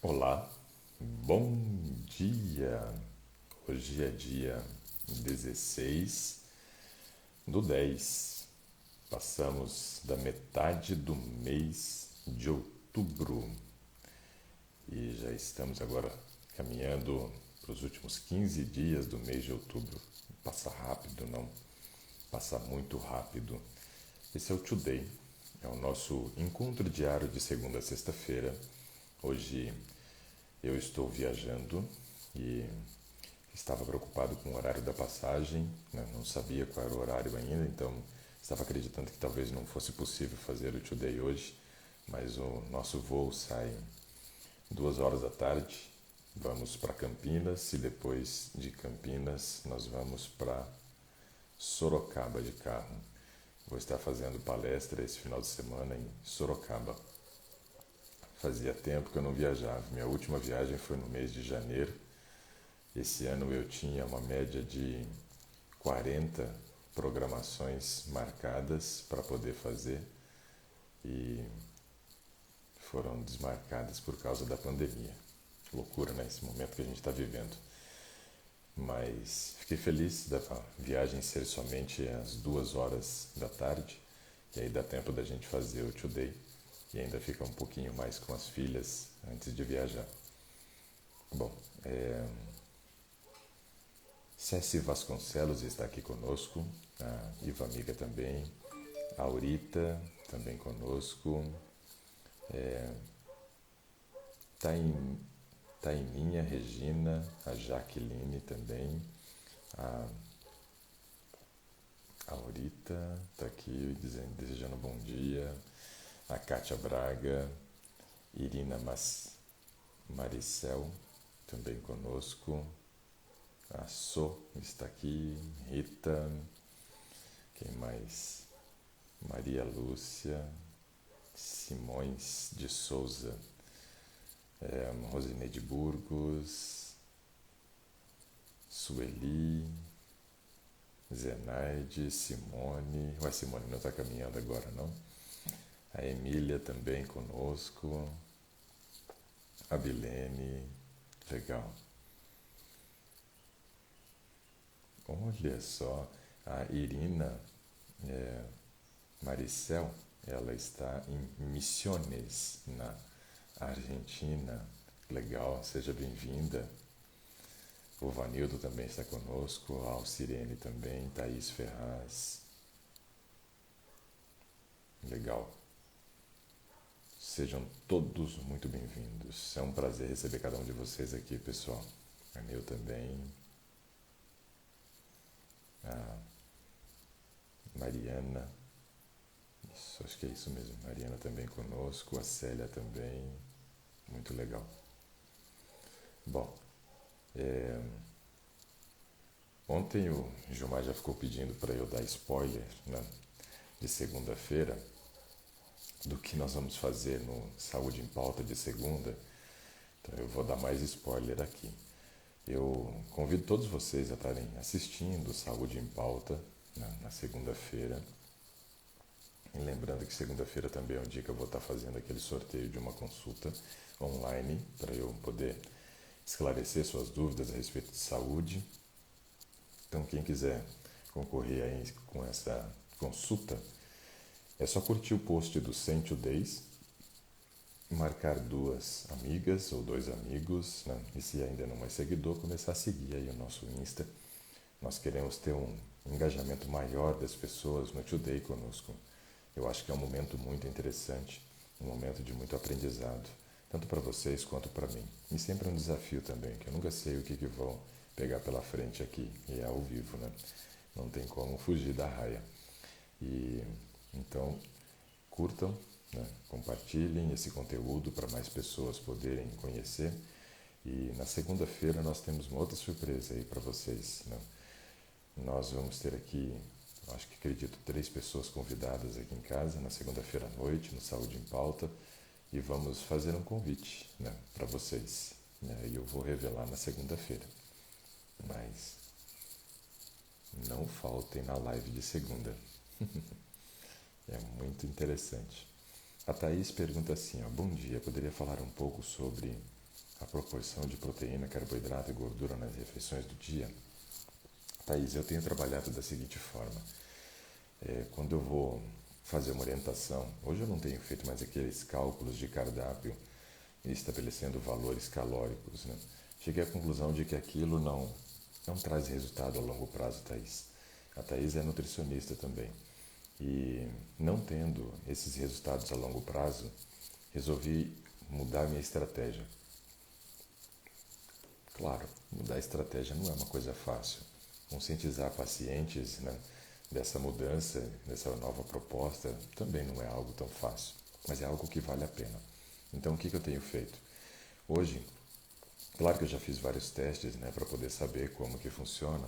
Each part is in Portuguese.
Olá, bom dia! Hoje é dia 16/10. Passamos da metade do mês de outubro e já estamos agora caminhando para os últimos 15 dias do mês de outubro. Passa rápido, não? Passa muito rápido. Esse é o Today, é o nosso encontro diário de segunda a sexta-feira. Hoje eu estou viajando e estava preocupado com o horário da passagem, né? Não sabia qual era o horário ainda, então estava acreditando que talvez não fosse possível fazer o Today hoje, mas o nosso voo sai 2 horas da tarde. Vamos para Campinas e depois de Campinas nós vamos para Sorocaba de carro. Vou estar fazendo palestra esse final de semana em Sorocaba. Fazia tempo que eu não viajava. Minha última viagem foi no mês de janeiro. Esse ano eu tinha uma média de 40 programações marcadas para poder fazer e foram desmarcadas por causa da pandemia. Loucura, né? Esse momento que a gente está vivendo. Mas fiquei feliz da viagem ser somente às 2 horas da tarde, e aí dá tempo da gente fazer o Today e ainda fica um pouquinho mais com as filhas antes de viajar. Bom, Ceci Vasconcelos está aqui conosco, a Iva Amiga também, a Aurita também conosco, Taim, Taiminha, Regina, a Jaqueline também, a Aurita está aqui dizendo, desejando bom dia, a Kátia Braga, Irina Maricel também conosco, a So está aqui, Rita, quem mais? Maria Lúcia, Simões de Souza, Rosineide Burgos, Sueli, Zenaide, Simone. Ué, Simone não está caminhando agora, não? A Emília também conosco, a Bilene, legal. Olha só, a Irina Maricel, ela está em Misiones, na Argentina. Legal, seja bem-vinda. O Vanildo também está conosco, a Alcirene também, Thaís Ferraz. Legal. Sejam todos muito bem-vindos. É um prazer receber cada um de vocês aqui, pessoal. A meu também. A Mariana. Isso, acho que é isso mesmo. Mariana também conosco. A Célia também. Muito legal. Bom, ontem o Gilmar já ficou pedindo para eu dar spoiler, né, de segunda-feira, do que nós vamos fazer no Saúde em Pauta de segunda. Então eu vou dar mais spoiler aqui. Eu convido todos vocês a estarem assistindo Saúde em Pauta, né, na segunda-feira. E lembrando que segunda-feira também é um dia que eu vou estar fazendo aquele sorteio de uma consulta online para eu poder esclarecer suas dúvidas a respeito de saúde. Então quem quiser concorrer aí com essa consulta, é só curtir o post do 100 Days, marcar 2 amigas ou 2 amigos, né? E se ainda não é seguidor, começar a seguir aí o nosso Insta. Nós queremos ter um engajamento maior das pessoas no Today conosco. Eu acho que é um momento muito interessante, um momento de muito aprendizado, tanto para vocês quanto para mim. E sempre um desafio também, que eu nunca sei o que vão pegar pela frente aqui, e é ao vivo, né? Não tem como fugir da raia. E então, curtam, né? Compartilhem esse conteúdo para mais pessoas poderem conhecer. E na segunda-feira nós temos uma outra surpresa aí para vocês, né? Nós vamos ter aqui, acho que acredito, 3 pessoas convidadas aqui em casa na segunda-feira à noite, no Saúde em Pauta, e vamos fazer um convite, né, para vocês. E eu vou revelar na segunda-feira. Mas não faltem na live de segunda. É muito interessante. A Thaís pergunta assim, ó, bom dia, poderia falar um pouco sobre a proporção de proteína, carboidrato e gordura nas refeições do dia, Thaís, eu tenho trabalhado da seguinte forma. Quando eu vou fazer uma orientação, hoje eu não tenho feito mais aqueles cálculos de cardápio estabelecendo valores calóricos, né? Cheguei à conclusão de que aquilo não traz resultado a longo prazo, Thaís. A Thaís é nutricionista também. E não tendo esses resultados a longo prazo, resolvi mudar minha estratégia. Claro, mudar a estratégia não é uma coisa fácil. Conscientizar pacientes, né, dessa mudança, dessa nova proposta, também não é algo tão fácil, mas é algo que vale a pena. Então, o que eu tenho feito? Hoje, claro que eu já fiz vários testes, né, para poder saber como que funciona,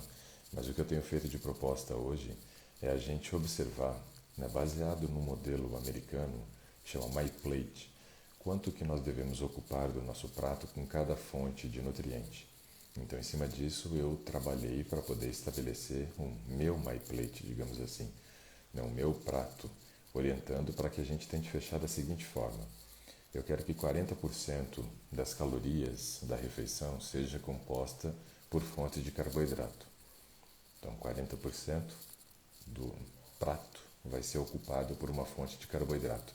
mas o que eu tenho feito de proposta hoje é a gente observar, né, baseado no modelo americano, que chama MyPlate, quanto que nós devemos ocupar do nosso prato com cada fonte de nutriente. Então, em cima disso, eu trabalhei para poder estabelecer um meu MyPlate, digamos assim, né, o meu prato, orientando para que a gente tente fechar da seguinte forma. Eu quero que 40% das calorias da refeição seja composta por fontes de carboidrato. Então, 40% do prato vai ser ocupado por uma fonte de carboidrato.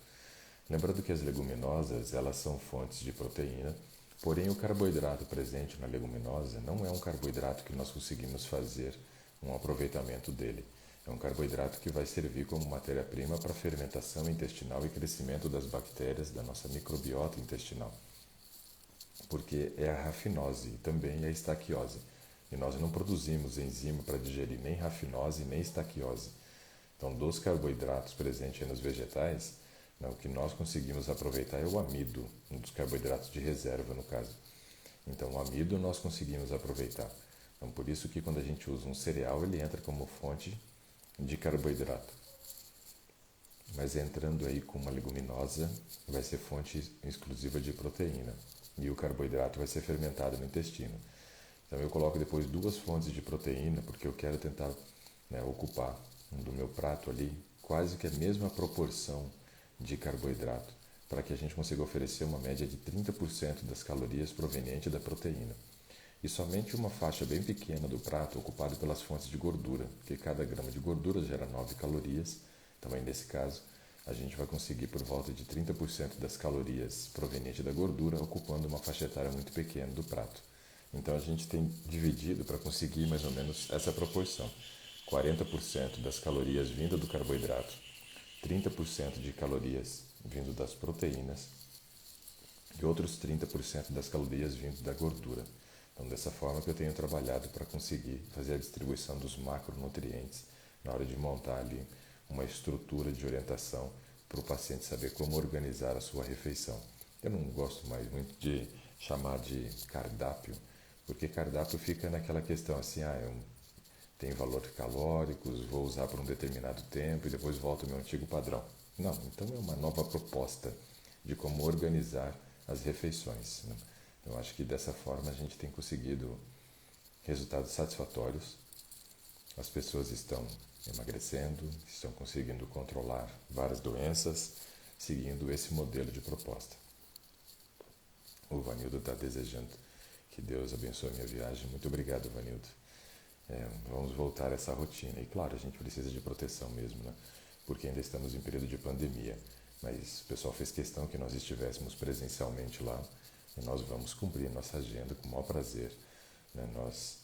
Lembrando que as leguminosas, elas são fontes de proteína, porém o carboidrato presente na leguminosa não é um carboidrato que nós conseguimos fazer um aproveitamento dele. É um carboidrato que vai servir como matéria-prima para fermentação intestinal e crescimento das bactérias da nossa microbiota intestinal. Porque é a rafinose e também a estaquiose. E nós não produzimos enzima para digerir nem rafinose nem estaquiose. Então, dos carboidratos presentes nos vegetais, o que nós conseguimos aproveitar é o amido, um dos carboidratos de reserva, no caso. Então, o amido nós conseguimos aproveitar. Então, por isso que quando a gente usa um cereal, ele entra como fonte de carboidrato. Mas entrando aí com uma leguminosa, vai ser fonte exclusiva de proteína. E o carboidrato vai ser fermentado no intestino. Então, eu coloco depois 2 fontes de proteína, porque eu quero tentar, né, ocupar do meu prato ali quase que a mesma proporção de carboidrato, para que a gente consiga oferecer uma média de 30% das calorias provenientes da proteína. E somente uma faixa bem pequena do prato ocupada pelas fontes de gordura, porque cada grama de gordura gera 9 calorias. Também nesse caso, a gente vai conseguir por volta de 30% das calorias provenientes da gordura, ocupando uma faixa etária muito pequena do prato. Então a gente tem dividido para conseguir mais ou menos essa proporção. 40% das calorias vindo do carboidrato, 30% de calorias vindo das proteínas e outros 30% das calorias vindo da gordura. Então, dessa forma que eu tenho trabalhado para conseguir fazer a distribuição dos macronutrientes na hora de montar ali uma estrutura de orientação para o paciente saber como organizar a sua refeição. Eu não gosto mais muito de chamar de cardápio, porque cardápio fica naquela questão assim, tem valores calóricos, vou usar por um determinado tempo e depois volto ao meu antigo padrão. Não, então é uma nova proposta de como organizar as refeições, né? Eu acho que dessa forma a gente tem conseguido resultados satisfatórios. As pessoas estão emagrecendo, estão conseguindo controlar várias doenças, seguindo esse modelo de proposta. O Vanildo está desejando que Deus abençoe a minha viagem. Muito obrigado, Vanildo. Vamos voltar a essa rotina. E claro, a gente precisa de proteção mesmo, né? Porque ainda estamos em período de pandemia. Mas o pessoal fez questão que nós estivéssemos presencialmente lá e nós vamos cumprir nossa agenda com o maior prazer, né? Nós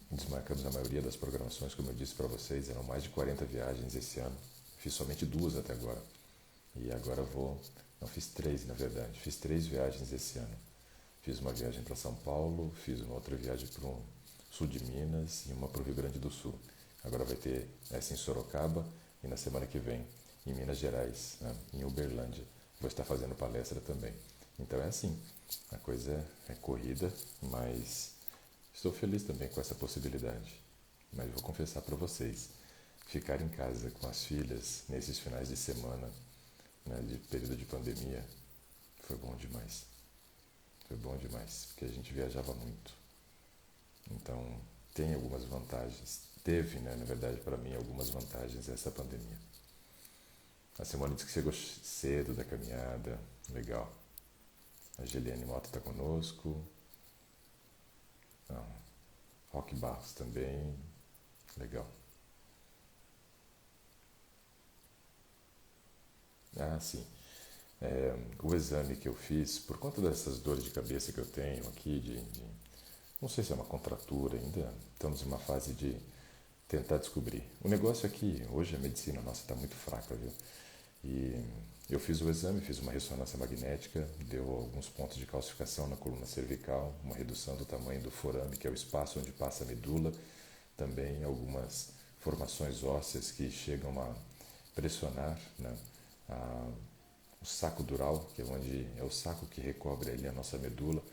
desmarcamos a maioria das programações, como eu disse para vocês, eram mais de 40 viagens esse ano. Fiz somente 2 até agora. E agora fiz 3 na verdade, fiz 3 viagens esse ano. Fiz uma viagem para São Paulo, fiz uma outra viagem para o sul de Minas e uma para o Rio Grande do Sul. Agora vai ter essa em Sorocaba e na semana que vem em Minas Gerais, né, em Uberlândia. Vou estar fazendo palestra também. Então é assim, a coisa é corrida, mas estou feliz também com essa possibilidade. Mas vou confessar para vocês, ficar em casa com as filhas nesses finais de semana, né, de período de pandemia, foi bom demais. Foi bom demais, porque a gente viajava muito. Então, tem algumas vantagens. Teve, né, na verdade, para mim, algumas vantagens essa pandemia. A Simone disse que chegou cedo da caminhada. Legal. A Geliane Mota está conosco. Ah, Roque Barros também. Legal. Ah, sim. O exame que eu fiz, por conta dessas dores de cabeça que eu tenho aqui, não sei se é uma contratura ainda, estamos em uma fase de tentar descobrir. O negócio é que hoje a medicina nossa está muito fraca, viu? E eu fiz o exame, fiz uma ressonância magnética, deu alguns pontos de calcificação na coluna cervical, uma redução do tamanho do forame, que é o espaço onde passa a medula, também algumas formações ósseas que chegam a pressionar, né, a, o saco dural, que é onde é o saco que recobre ali a nossa medula,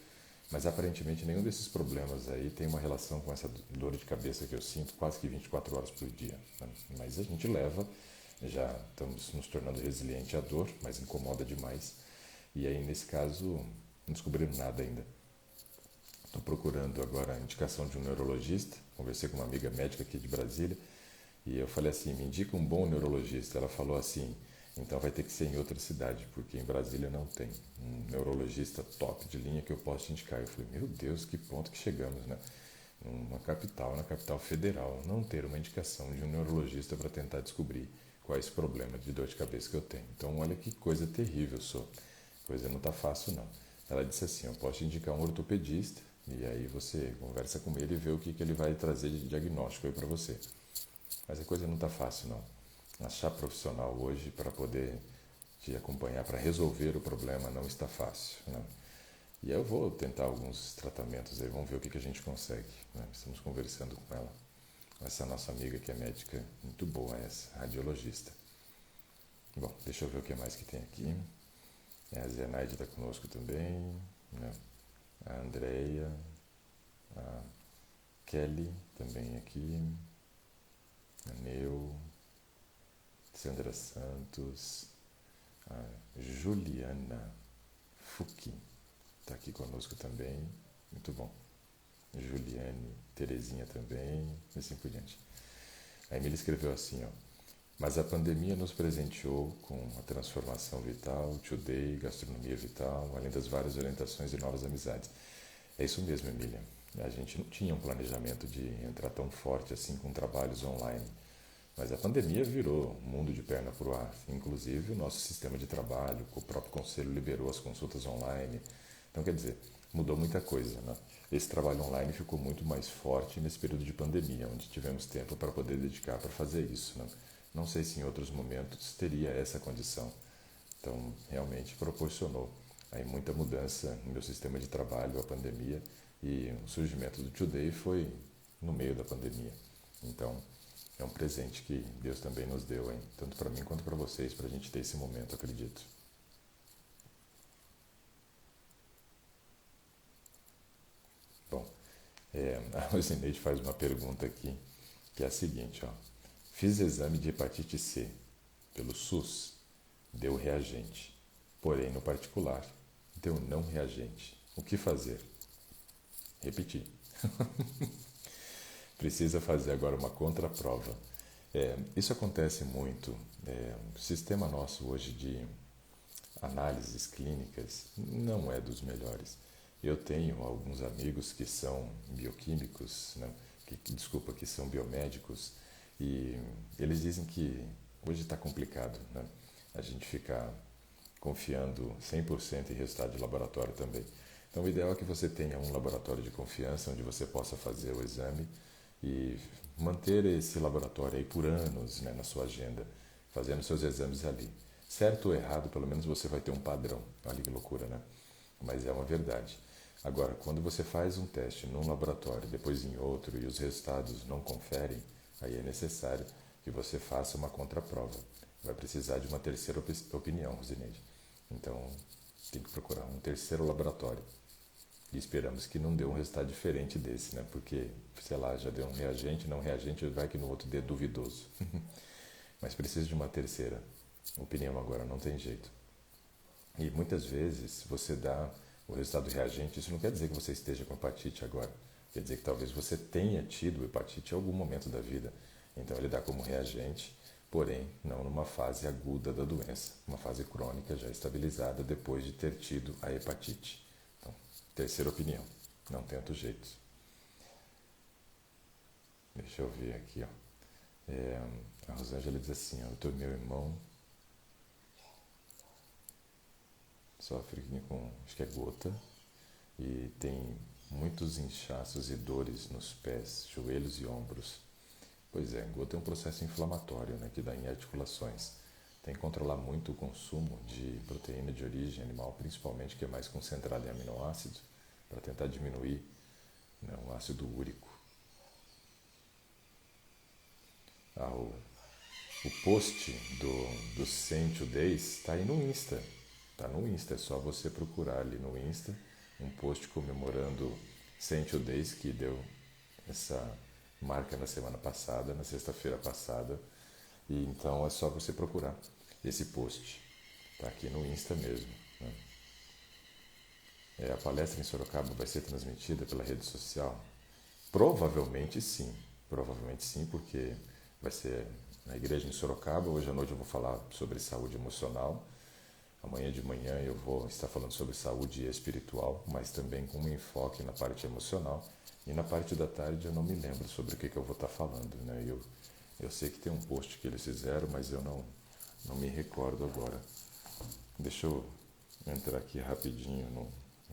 mas aparentemente nenhum desses problemas aí tem uma relação com essa dor de cabeça que eu sinto quase que 24 horas por dia, né? Mas a gente leva, já estamos nos tornando resiliente à dor, mas incomoda demais. E aí nesse caso não descobriram nada ainda. Estou procurando agora a indicação de um neurologista. Conversei com uma amiga médica aqui de Brasília e eu falei assim: me indica um bom neurologista. Ela falou assim: então vai ter que ser em outra cidade, porque em Brasília não tem um neurologista top de linha que eu possa te indicar. Eu falei: meu Deus, que ponto que chegamos, né? Na capital federal, não ter uma indicação de um neurologista para tentar descobrir qual é esse problema de dor de cabeça que eu tenho. Então, olha que coisa terrível, sou. Coisa não está fácil, não. Ela disse assim: eu posso te indicar um ortopedista e aí você conversa com ele e vê o que ele vai trazer de diagnóstico aí para você. Mas a coisa não está fácil, não. Achar profissional hoje para poder te acompanhar, para resolver o problema, não está fácil, né? E eu vou tentar alguns tratamentos aí, vamos ver o que a gente consegue, né? Estamos conversando com ela, com essa nossa amiga que é médica, muito boa essa, radiologista. Bom, deixa eu ver o que mais que tem aqui. A Zenaide está conosco também, né? A Andrea, a Kelly também aqui, a Neu, Sandra Santos, a Juliana Fuki está aqui conosco também, muito bom. Juliane, Terezinha também, e assim por diante. A Emília escreveu assim, ó: mas a pandemia nos presenteou com a transformação vital, today, gastronomia vital, além das várias orientações e novas amizades. É isso mesmo, Emília. A gente não tinha um planejamento de entrar tão forte assim com trabalhos online. Mas a pandemia virou um mundo de perna para o ar. Inclusive o nosso sistema de trabalho, o próprio conselho liberou as consultas online. Então, quer dizer, mudou muita coisa, né? Esse trabalho online ficou muito mais forte nesse período de pandemia, onde tivemos tempo para poder dedicar para fazer isso, né? Não sei se em outros momentos teria essa condição. Então, realmente proporcionou aí muita mudança no meu sistema de trabalho, a pandemia, e o surgimento do Today foi no meio da pandemia. Então, é um presente que Deus também nos deu, hein? Tanto para mim quanto para vocês, para a gente ter esse momento, acredito. Bom, a Rosineide faz uma pergunta aqui, que é a seguinte, ó. Fiz exame de hepatite C pelo SUS, deu reagente. Porém, no particular, deu não reagente. O que fazer? Repetir. Precisa fazer agora uma contraprova. Isso acontece muito. O sistema nosso hoje de análises clínicas não é dos melhores. Eu tenho alguns amigos que são bioquímicos, né? que são biomédicos, e eles dizem que hoje está complicado, né? A gente ficar confiando 100% em resultado de laboratório também. Então, o ideal é que você tenha um laboratório de confiança onde você possa fazer o exame e manter esse laboratório aí por anos, né, na sua agenda, fazendo seus exames ali. Certo ou errado, pelo menos você vai ter um padrão. Olha que loucura, né? Mas é uma verdade. Agora, quando você faz um teste num laboratório, depois em outro, e os resultados não conferem, aí é necessário que você faça uma contraprova. Vai precisar de uma terceira opinião, Rosineide. Então, tem que procurar um terceiro laboratório. E esperamos que não dê um resultado diferente desse, né? Porque, sei lá, já deu um reagente, não reagente, vai que no outro dê duvidoso. Mas precisa de uma terceira opinião agora, não tem jeito. E muitas vezes você dá o resultado reagente, isso não quer dizer que você esteja com hepatite agora. Quer dizer que talvez você tenha tido hepatite em algum momento da vida. Então ele dá como reagente, porém não numa fase aguda da doença, uma fase crônica já estabilizada depois de ter tido a hepatite. Então, terceira opinião, não tem outro jeito. Deixa eu ver aqui, ó. A Rosângela diz assim, ó, doutor, meu irmão sofre com, acho que é gota, e tem muitos inchaços e dores nos pés, joelhos e ombros. Pois é, gota é um processo inflamatório, né, que dá em articulações. Tem que controlar muito o consumo de proteína de origem animal, principalmente que é mais concentrada em aminoácidos, para tentar diminuir, né, o ácido úrico. O post do Sente o Days está aí no Insta. Está no Insta, é só você procurar ali no Insta um post comemorando Sente o Days, que deu essa marca na semana passada, na sexta-feira passada. E então é só você procurar esse post. Está aqui no Insta mesmo. Né? A palestra em Sorocaba vai ser transmitida pela rede social? Provavelmente sim, porque vai ser na igreja em Sorocaba. Hoje à noite eu vou falar sobre saúde emocional. Amanhã de manhã eu vou estar falando sobre saúde espiritual, mas também com um enfoque na parte emocional. E na parte da tarde eu não me lembro sobre o que eu vou estar falando. Né? Eu sei que tem um post que eles fizeram, mas eu não me recordo agora. Deixa eu entrar aqui rapidinho no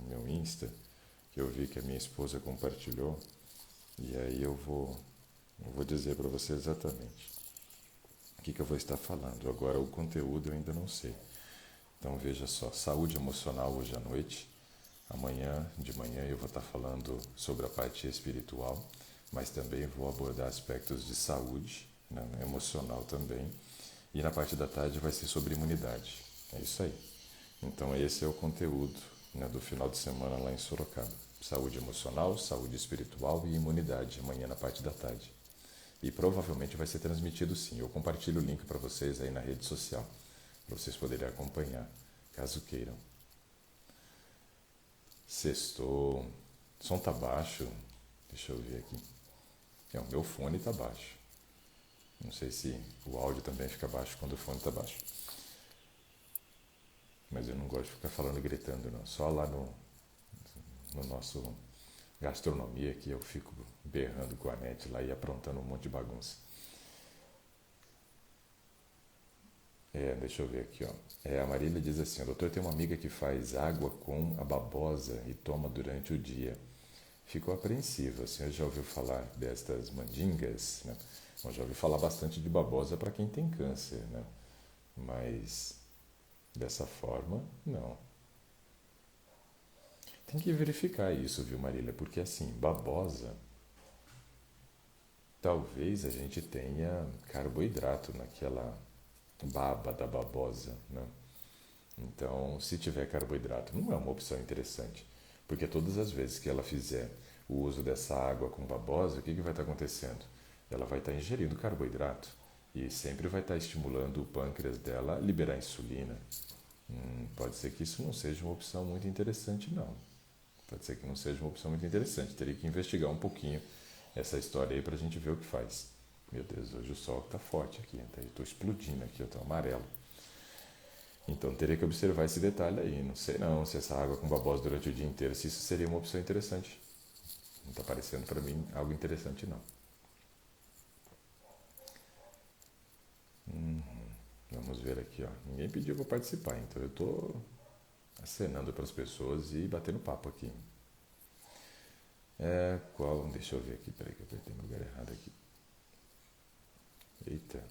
meu Insta, que eu vi que a minha esposa compartilhou, e aí eu vou dizer para você exatamente o que eu vou estar falando. Agora, o conteúdo eu ainda não sei. Então, veja só, saúde emocional hoje à noite. Amanhã de manhã eu vou estar falando sobre a parte espiritual, mas também vou abordar aspectos de saúde, né, emocional também. E na parte da tarde vai ser sobre imunidade. É isso aí. Então, esse é o conteúdo, né, do final de semana lá em Sorocaba. Saúde emocional, saúde espiritual e imunidade, amanhã na parte da tarde. E provavelmente vai ser transmitido sim. Eu compartilho o link para vocês aí na rede social, para vocês poderem acompanhar, caso queiram. Sextou. O som tá baixo. Deixa eu ver aqui. O meu fone tá baixo. Não sei se o áudio também fica baixo quando o fone tá baixo. Mas eu não gosto de ficar falando e gritando, não. Só lá no nosso gastronomia que eu fico berrando com a net lá e aprontando um monte de bagunça. Deixa eu ver aqui, ó. A Marília diz assim, o doutor tem uma amiga que faz água com a babosa e toma durante o dia. Ficou apreensiva. O senhor já ouviu falar destas mandingas? Né? Eu já ouvi falar bastante de babosa para quem tem câncer, né? Mas dessa forma, não. Tem que verificar isso, viu, Marília? Porque assim, babosa, talvez a gente tenha carboidrato naquela baba da babosa, né? Então, se tiver carboidrato, não é uma opção interessante, porque todas as vezes que ela fizer o uso dessa água com babosa, o que vai estar acontecendo? Ela vai estar ingerindo carboidrato e sempre vai estar estimulando o pâncreas dela a liberar insulina. Pode ser que isso não seja uma opção muito interessante, não. Pode ser que não seja uma opção muito interessante. Teria que investigar um pouquinho essa história aí para a gente ver o que faz. Meu Deus, hoje o sol está forte aqui, estou explodindo aqui, eu estou amarelo. Então teria que observar esse detalhe aí. Não sei não se essa água com babosa durante o dia inteiro, se isso seria uma opção interessante. Não está parecendo para mim algo interessante não. Vamos ver aqui, ó. Ninguém pediu para participar, então eu estou acenando para as pessoas e batendo papo aqui. Qual? Deixa eu ver aqui, peraí que eu apertei no lugar errado aqui. Eita,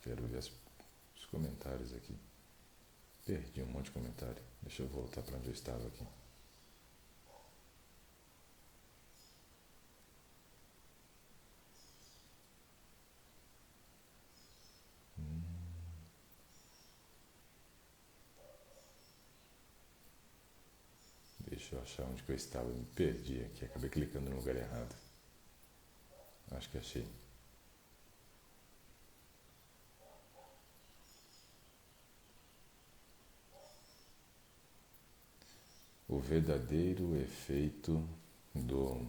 quero ver os comentários aqui. Perdi um monte de comentário. Deixa eu voltar para onde eu estava aqui. Deixa eu achar onde que eu estava. Me perdi aqui. Acabei clicando no lugar errado. Acho que achei. O verdadeiro efeito do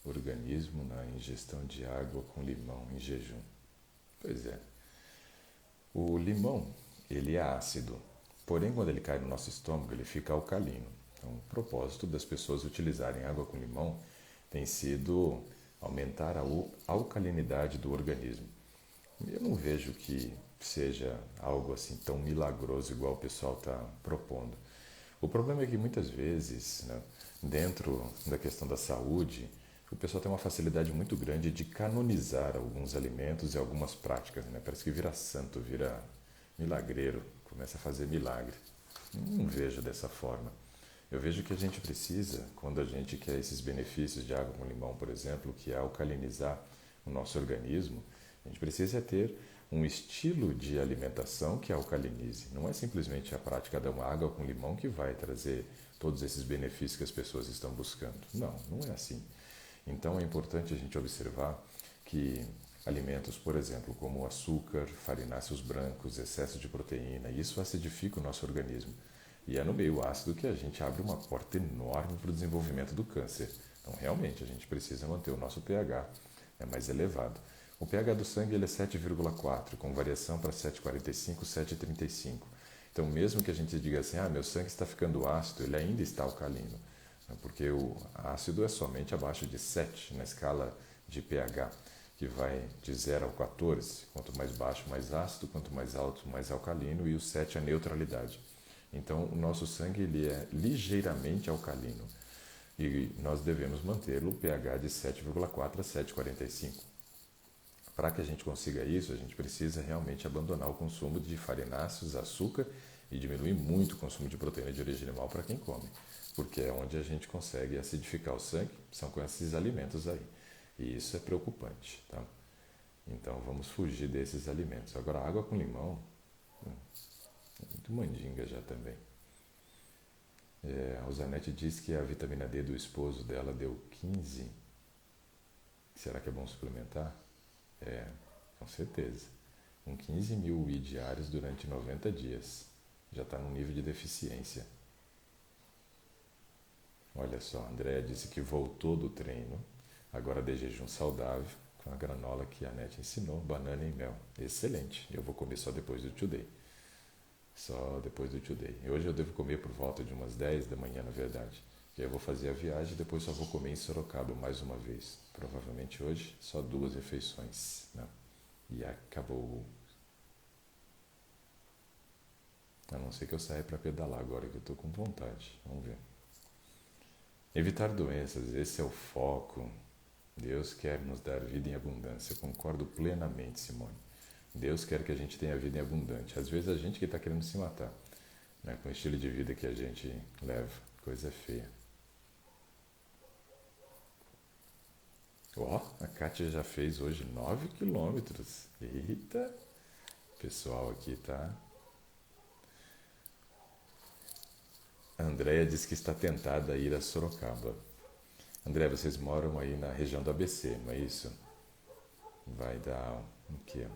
organismo na ingestão de água com limão em jejum. Pois é. O limão, ele é ácido, porém quando ele cai no nosso estômago, ele fica alcalino. Então, o propósito das pessoas utilizarem água com limão tem sido aumentar a alcalinidade do organismo. Eu não vejo que seja algo assim tão milagroso igual o pessoal está propondo. O problema é que muitas vezes, né, dentro da questão da saúde, o pessoal tem uma facilidade muito grande de canonizar alguns alimentos e algumas práticas. Né? Parece que vira santo, vira milagreiro, começa a fazer milagre. Não vejo dessa forma. Eu vejo que a gente precisa, quando a gente quer esses benefícios de água com limão, por exemplo, que é alcalinizar o nosso organismo, a gente precisa ter um estilo de alimentação que alcalinize. Não é simplesmente a prática da água com limão que vai trazer todos esses benefícios que as pessoas estão buscando. Não, não é assim. Então é importante a gente observar que alimentos, por exemplo, como o açúcar, farináceos brancos, excesso de proteína, isso acidifica o nosso organismo. E é no meio ácido que a gente abre uma porta enorme para o desenvolvimento do câncer. Então, realmente, a gente precisa manter o nosso pH mais elevado. O pH do sangue ele é 7,4, com variação para 7,45, 7,35. Então, mesmo que a gente diga assim, meu sangue está ficando ácido, ele ainda está alcalino, porque o ácido é somente abaixo de 7 na escala de pH, que vai de 0 ao 14. Quanto mais baixo, mais ácido, quanto mais alto, mais alcalino, e o 7 é a neutralidade. Então, o nosso sangue ele é ligeiramente alcalino e nós devemos mantê-lo o pH de 7,4 a 7,45. Para que a gente consiga isso, a gente precisa realmente abandonar o consumo de farináceos, açúcar e diminuir muito o consumo de proteína de origem animal para quem come, porque é onde a gente consegue acidificar o sangue, são com esses alimentos aí. E isso é preocupante, tá? Então vamos fugir desses alimentos. Agora, água com limão, muito mandinga já também. A Zanetti diz que a vitamina D do esposo dela deu 15. Será que é bom suplementar? Com certeza. Com 15 mil UI diários durante 90 dias. Já está num nível de deficiência. Olha só, a Andrea disse que voltou do treino, agora de jejum saudável, com a granola que a Nete ensinou, banana e mel. Excelente. Eu vou comer só depois do Today. Só depois do Today. E hoje eu devo comer por volta de umas 10 da manhã, na verdade. E aí eu vou fazer a viagem e depois só vou comer em Sorocaba mais uma vez. Provavelmente hoje, só 2 refeições. Né? E acabou. A não ser que eu saia para pedalar agora, que eu estou com vontade. Vamos ver. Evitar doenças, esse é o foco. Deus quer nos dar vida em abundância. Eu concordo plenamente, Simone. Deus quer que a gente tenha vida em abundância. Às vezes a gente que está querendo se matar, né, com o estilo de vida que a gente leva. Coisa feia. A Kátia já fez hoje 9 quilômetros. Eita! O pessoal aqui tá. A Andréia diz que está tentada a ir a Sorocaba. André, vocês moram aí na região do ABC, não é isso? Vai dar o quê?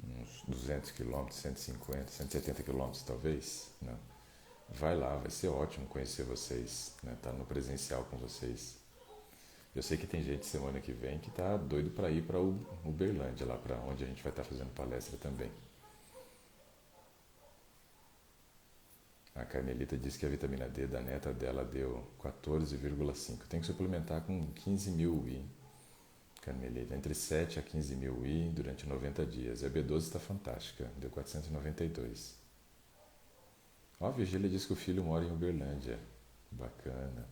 Uns 200 quilômetros, 150, 170 quilômetros talvez? Não. Vai lá, vai ser ótimo conhecer vocês, né? Tá no presencial com vocês. Eu sei que tem gente semana que vem que tá doido para ir para Uberlândia, lá para onde a gente vai estar fazendo palestra também. A Carmelita disse que a vitamina D da neta dela deu 14,5. Tem que suplementar com 15 mil UI. Carmelita, entre 7 a 15 mil UI durante 90 dias. E a B12 está fantástica, deu 492. A Virgília diz que o filho mora em Uberlândia. Bacana.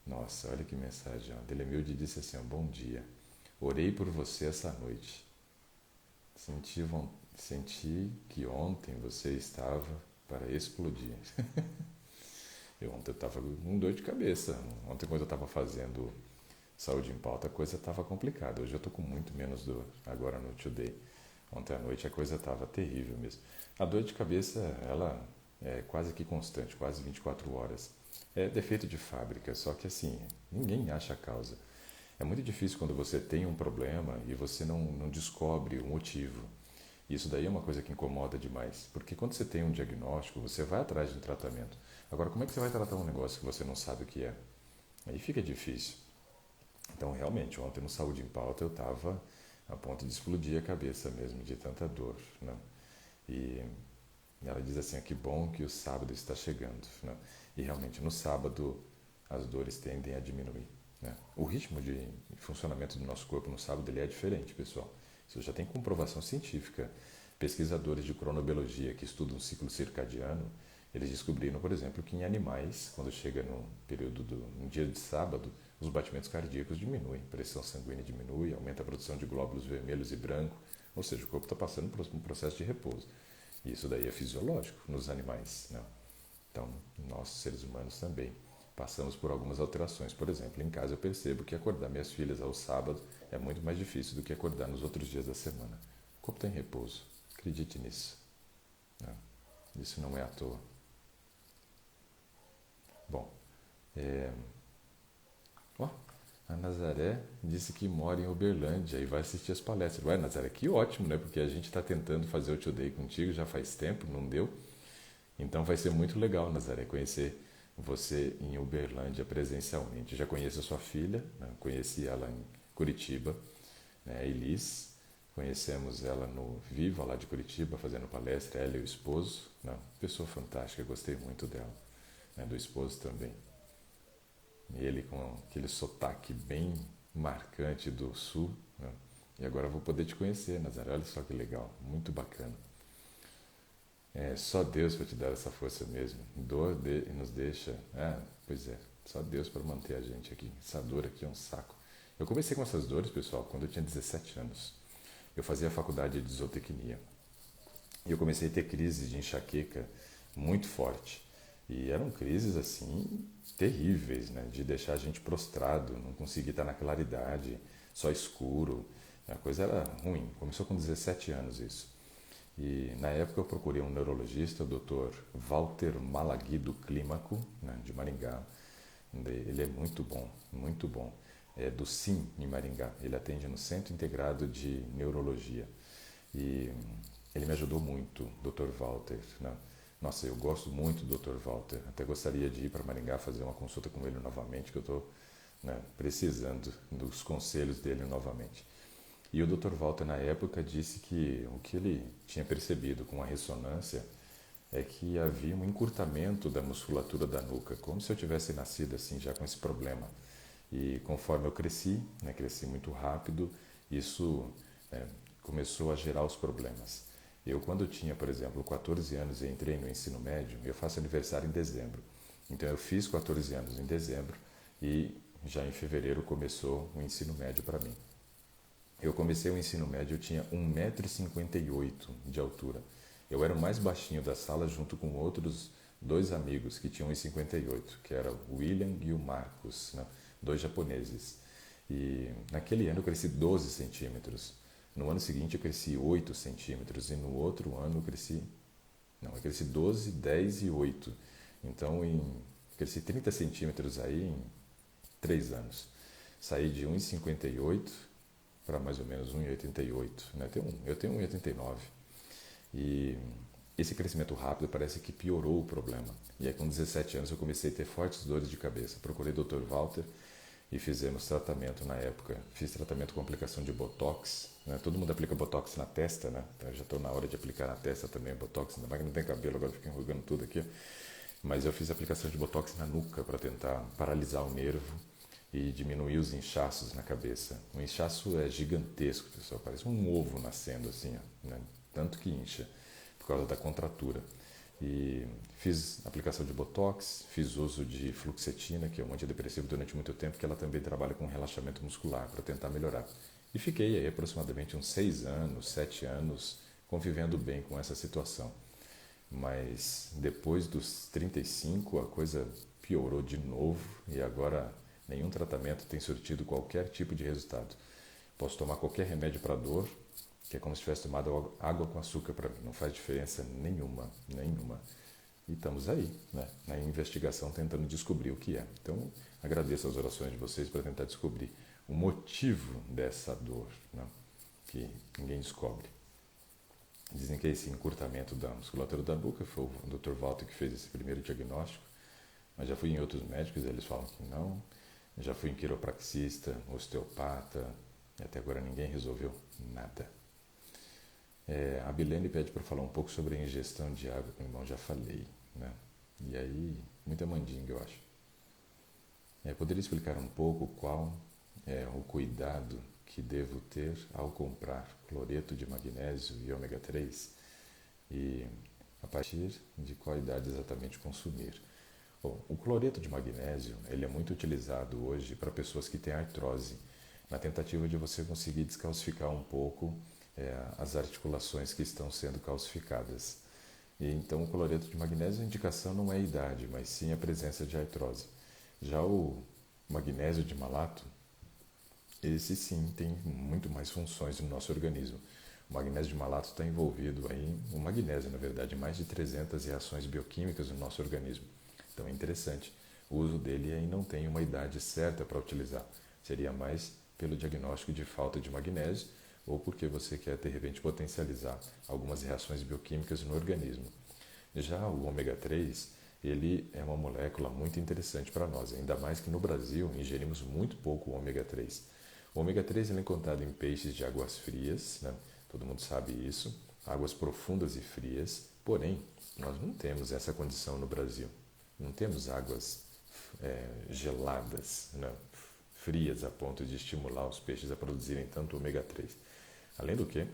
Nossa, olha que mensagem. Delemilde disse assim, bom dia. Orei por você essa noite. Senti que ontem você estava para explodir. Ontem eu estava com dor de cabeça. Ontem, quando eu estava fazendo saúde em pauta, a coisa estava complicada. Hoje eu estou com muito menos dor, agora no Today. Ontem à noite a coisa estava terrível mesmo. A dor de cabeça, ela é quase que constante, quase 24 horas. É defeito de fábrica, só que assim, ninguém acha a causa. É muito difícil quando você tem um problema e você não descobre o motivo. Isso daí é uma coisa que incomoda demais, porque quando você tem um diagnóstico, você vai atrás de um tratamento. Agora, como é que você vai tratar um negócio que você não sabe o que é? Aí fica difícil. Então, realmente, ontem no Saúde em Pauta eu estava a ponto de explodir a cabeça mesmo, de tanta dor, né? E ela diz assim, que bom que o sábado está chegando, né? E realmente, no sábado, as dores tendem a diminuir, né? O ritmo de funcionamento do nosso corpo no sábado ele é diferente, pessoal. Isso já tem comprovação científica. Pesquisadores de cronobiologia que estudam o ciclo circadiano, eles descobriram, por exemplo, que em animais, quando chega no dia de sábado, os batimentos cardíacos diminuem, a pressão sanguínea diminui, aumenta a produção de glóbulos vermelhos e brancos, ou seja, o corpo está passando por um processo de repouso. E isso daí é fisiológico nos animais, né? Então, nós, seres humanos, também passamos por algumas alterações. Por exemplo, em casa eu percebo que acordar minhas filhas ao sábado é muito mais difícil do que acordar nos outros dias da semana. O corpo está em repouso, acredite nisso, né? Isso não é à toa. Bom, ó, a Nazaré disse que mora em Uberlândia e vai assistir as palestras. Ué, Nazaré, que ótimo, né? Porque a gente está tentando fazer o Tio Day contigo já faz tempo, não deu? Então vai ser muito legal, Nazaré, conhecer você em Uberlândia presencialmente. Já conheço a sua filha, né? Conheci ela em Curitiba, né? A Elis. Conhecemos ela no Viva, lá de Curitiba, fazendo palestra, ela e o esposo. Né? Pessoa fantástica, gostei muito dela, né? Do esposo também. Ele com aquele sotaque bem marcante do sul, né? E agora eu vou poder te conhecer, Nazaré. Olha só que legal, muito bacana. É só Deus para te dar essa força mesmo. Nos deixa. Pois é, só Deus para manter a gente aqui. Essa dor aqui é um saco. Eu comecei com essas dores, pessoal, quando eu tinha 17 anos. Eu fazia a faculdade de zootecnia. E eu comecei a ter crises de enxaqueca muito forte. E eram crises assim terríveis, né? De deixar a gente prostrado, não conseguir estar na claridade, só escuro. A coisa era ruim. Começou com 17 anos isso. E na época eu procurei um neurologista, o Dr. Walter Malaguido Clímaco, né, de Maringá. Ele é muito bom, muito bom. É do SIM em Maringá. Ele atende no Centro Integrado de Neurologia. E ele me ajudou muito, Dr. Walter, né? Nossa, eu gosto muito do Dr. Walter. Até gostaria de ir para Maringá fazer uma consulta com ele novamente, que eu estou, né, precisando dos conselhos dele novamente. E o Dr. Walter, na época, disse que o que ele tinha percebido com a ressonância é que havia um encurtamento da musculatura da nuca, como se eu tivesse nascido assim, já com esse problema. E conforme eu cresci, né, cresci muito rápido, isso, né, começou a gerar os problemas. Eu, quando tinha, por exemplo, 14 anos e entrei no ensino médio, eu faço aniversário em dezembro. Então, eu fiz 14 anos em dezembro e já em fevereiro começou o ensino médio para mim. Eu comecei o ensino médio, eu tinha 1,58 m de altura. Eu era o mais baixinho da sala junto com outros dois amigos que tinham 1,58 m, que era o William e o Marcos, né? Dois japoneses. E naquele ano eu cresci 12 centímetros. No ano seguinte eu cresci 8 centímetros e no outro ano eu cresci 12, 10 e 8. Então cresci 30 centímetros aí em 3 anos. Saí de 1,58 para mais ou menos 1,88. Né? Eu tenho 1,89. E esse crescimento rápido parece que piorou o problema. E aí com 17 anos eu comecei a ter fortes dores de cabeça. Procurei o Dr. Walter e fizemos tratamento na época. Fiz tratamento com aplicação de Botox. Né? Todo mundo aplica Botox na testa, né? Então eu já estou na hora de aplicar na testa também Botox. Ainda mais que não tem cabelo, agora fica enrugando tudo aqui. Mas eu fiz aplicação de Botox na nuca para tentar paralisar o nervo e diminuir os inchaços na cabeça. O inchaço é gigantesco, pessoal. Parece um ovo nascendo assim, ó, né? Tanto que incha, por causa da contratura. E fiz aplicação de Botox, fiz uso de fluoxetina, que é um antidepressivo, durante muito tempo, que ela também trabalha com relaxamento muscular, para tentar melhorar. E fiquei aí aproximadamente uns 6 anos, 7 anos, convivendo bem com essa situação. Mas depois dos 35 a coisa piorou de novo e agora nenhum tratamento tem surtido qualquer tipo de resultado. Posso tomar qualquer remédio para dor, que é como se tivesse tomado água com açúcar para mim. Não faz diferença nenhuma, nenhuma. E estamos aí, né, na investigação, tentando descobrir o que é. Então, agradeço as orações de vocês para tentar descobrir o motivo dessa dor, né, que ninguém descobre. Dizem que esse encurtamento da musculatura da nuca foi o Dr. Walter que fez esse primeiro diagnóstico, mas já fui em outros médicos, eles falam que não. Já fui em quiropraxista, osteopata, E até agora ninguém resolveu nada. A Bilene pede para falar um pouco sobre a ingestão de água, que o irmão já falei, né? E aí, muita mandinga, eu acho. Poderia explicar um pouco qual é o cuidado que devo ter ao comprar cloreto de magnésio e ômega 3 e a partir de qual idade exatamente consumir? Bom, o cloreto de magnésio ele é muito utilizado hoje para pessoas que têm artrose, na tentativa de você conseguir descalcificar um pouco as articulações que estão sendo calcificadas. E então o cloreto de magnésio, a indicação não é a idade, mas sim a presença de artrose. Já o magnésio de malato, esse sim tem muito mais funções no nosso organismo. O magnésio de malato está envolvido aí, o magnésio na verdade, em mais de 300 reações bioquímicas no nosso organismo. Então é interessante. O uso dele aí não tem uma idade certa para utilizar. Seria mais pelo diagnóstico de falta de magnésio ou porque você quer de repente potencializar algumas reações bioquímicas no organismo. Já o ômega 3, ele é uma molécula muito interessante para nós, ainda mais que no Brasil ingerimos muito pouco ômega 3. O ômega 3 ele é encontrado em peixes de águas frias, né? Todo mundo sabe isso, águas profundas e frias, porém nós não temos essa condição no Brasil. Não temos águas geladas, né? Frias a ponto de estimular os peixes a produzirem tanto ômega 3. Além do que,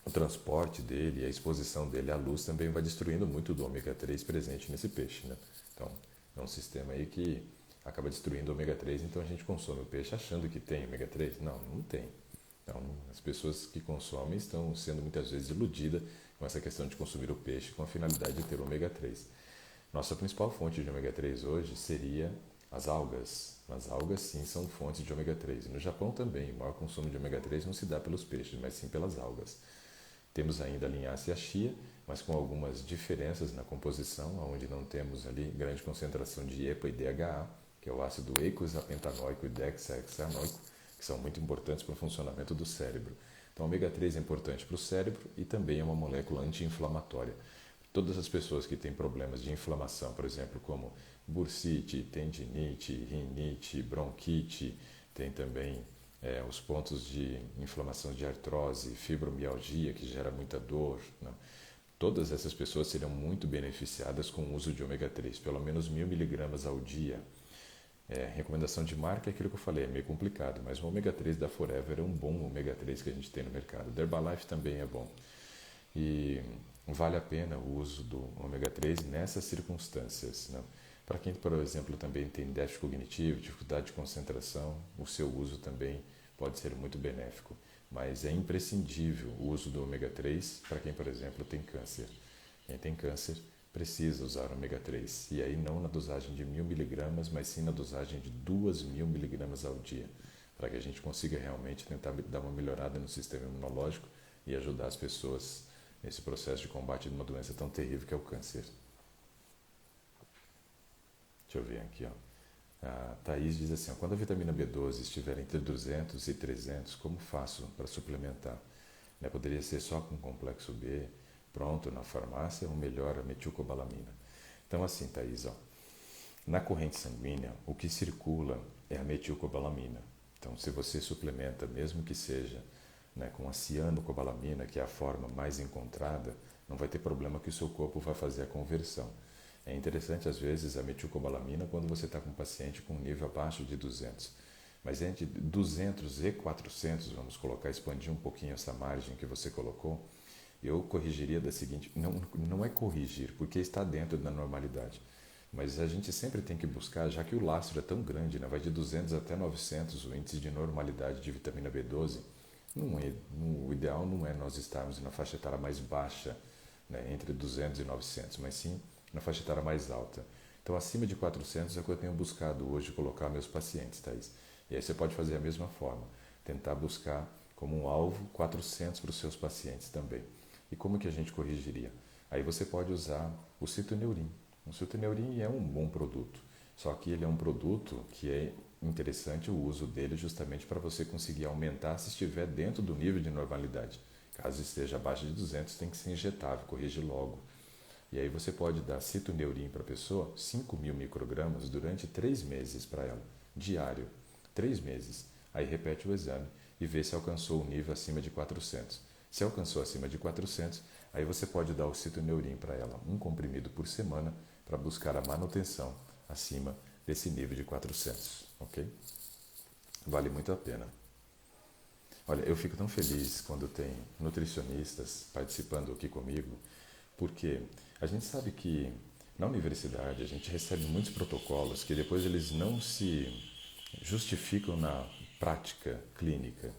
o transporte dele e a exposição dele à luz também vai destruindo muito do ômega 3 presente nesse peixe, né? Então, é um sistema aí que acaba destruindo o ômega 3, então a gente consome o peixe achando que tem ômega 3. Não, não tem. Então, as pessoas que consomem estão sendo muitas vezes iludidas com essa questão de consumir o peixe com a finalidade de ter ômega 3. Nossa principal fonte de ômega 3 hoje seria as algas. As algas sim são fontes de ômega 3. E no Japão também, o maior consumo de ômega 3 não se dá pelos peixes, mas sim pelas algas. Temos ainda a linhaça e a chia, mas com algumas diferenças na composição, onde não temos ali grande concentração de EPA e DHA, que é o ácido eicosapentanoico e dexahexanoico, que são muito importantes para o funcionamento do cérebro. Então, o ômega 3 é importante para o cérebro e também é uma molécula anti-inflamatória. Todas as pessoas que têm problemas de inflamação, por exemplo, como bursite, tendinite, rinite, bronquite, tem também os pontos de inflamação de artrose, fibromialgia, que gera muita dor, né? Todas essas pessoas seriam muito beneficiadas com o uso de ômega 3, pelo menos 1000 miligramas ao dia. Recomendação de marca é aquilo que eu falei, é meio complicado, mas o ômega 3 da Forever é um bom ômega 3 que a gente tem no mercado. O Herbalife também é bom. E vale a pena o uso do ômega 3 nessas circunstâncias, né? Para quem, por exemplo, também tem déficit cognitivo, dificuldade de concentração, o seu uso também pode ser muito benéfico. Mas é imprescindível o uso do ômega 3 para quem, por exemplo, tem câncer. Quem tem câncer precisa usar ômega 3. E aí não na dosagem de 1000 miligramas, mas sim na dosagem de 2000 miligramas ao dia, para que a gente consiga realmente tentar dar uma melhorada no sistema imunológico e ajudar as pessoas nesse processo de combate de uma doença tão terrível que é o câncer. Deixa eu ver aqui, ó. A Thaís diz assim, ó, quando a vitamina B12 estiver entre 200 e 300, como faço para suplementar? Poderia ser só com complexo B, pronto, na farmácia, ou melhor, a metilcobalamina. Então assim, Thaís, ó, na corrente sanguínea, o que circula é a metilcobalamina. Então, se você suplementa, mesmo que seja com a cianocobalamina, que é a forma mais encontrada, não vai ter problema que o seu corpo vai fazer a conversão. É interessante, às vezes, a metilcobalamina quando você está com um paciente com um nível abaixo de 200. Mas entre 200 e 400, vamos colocar, expandir um pouquinho essa margem que você colocou, eu corrigiria da seguinte... Não é corrigir, porque está dentro da normalidade. Mas a gente sempre tem que buscar, já que o lastro é tão grande, né? Vai de 200 até 900 o índice de normalidade de vitamina B12, o ideal não é nós estarmos na faixa etária mais baixa, né, entre 200 e 900, mas sim na faixa etária mais alta. Então, acima de 400 é o que eu tenho buscado hoje colocar meus pacientes, Thaís. E aí você pode fazer a mesma forma, tentar buscar como um alvo 400 para os seus pacientes também. E como que a gente corrigiria? Aí você pode usar o citoneurin. O citoneurin é um bom produto, só que ele é um produto que é interessante o uso dele justamente para você conseguir aumentar se estiver dentro do nível de normalidade. Caso esteja abaixo de 200, tem que ser injetável, corrigir logo. E aí você pode dar citoneurin para a pessoa, 5.000 microgramas durante 3 meses para ela, diário, 3 meses. Aí repete o exame e ver se alcançou o nível acima de 400. Se alcançou acima de 400, aí você pode dar o citoneurin para ela, um comprimido por semana, para buscar a manutenção acima desse nível de 400, ok? Vale muito a pena. Olha, eu fico tão feliz quando tem nutricionistas participando aqui comigo, porque a gente sabe que na universidade a gente recebe muitos protocolos que depois eles não se justificam na prática clínica.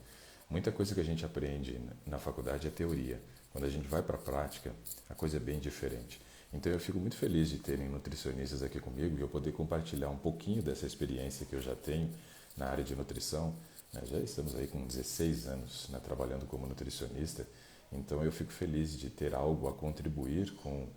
Muita coisa que a gente aprende na faculdade é teoria. Quando a gente vai para a prática, a coisa é bem diferente. Então eu fico muito feliz de terem nutricionistas aqui comigo e eu poder compartilhar um pouquinho dessa experiência que eu já tenho na área de nutrição. Já estamos aí com 16 anos, né, trabalhando como nutricionista, então eu fico feliz de ter algo a contribuir com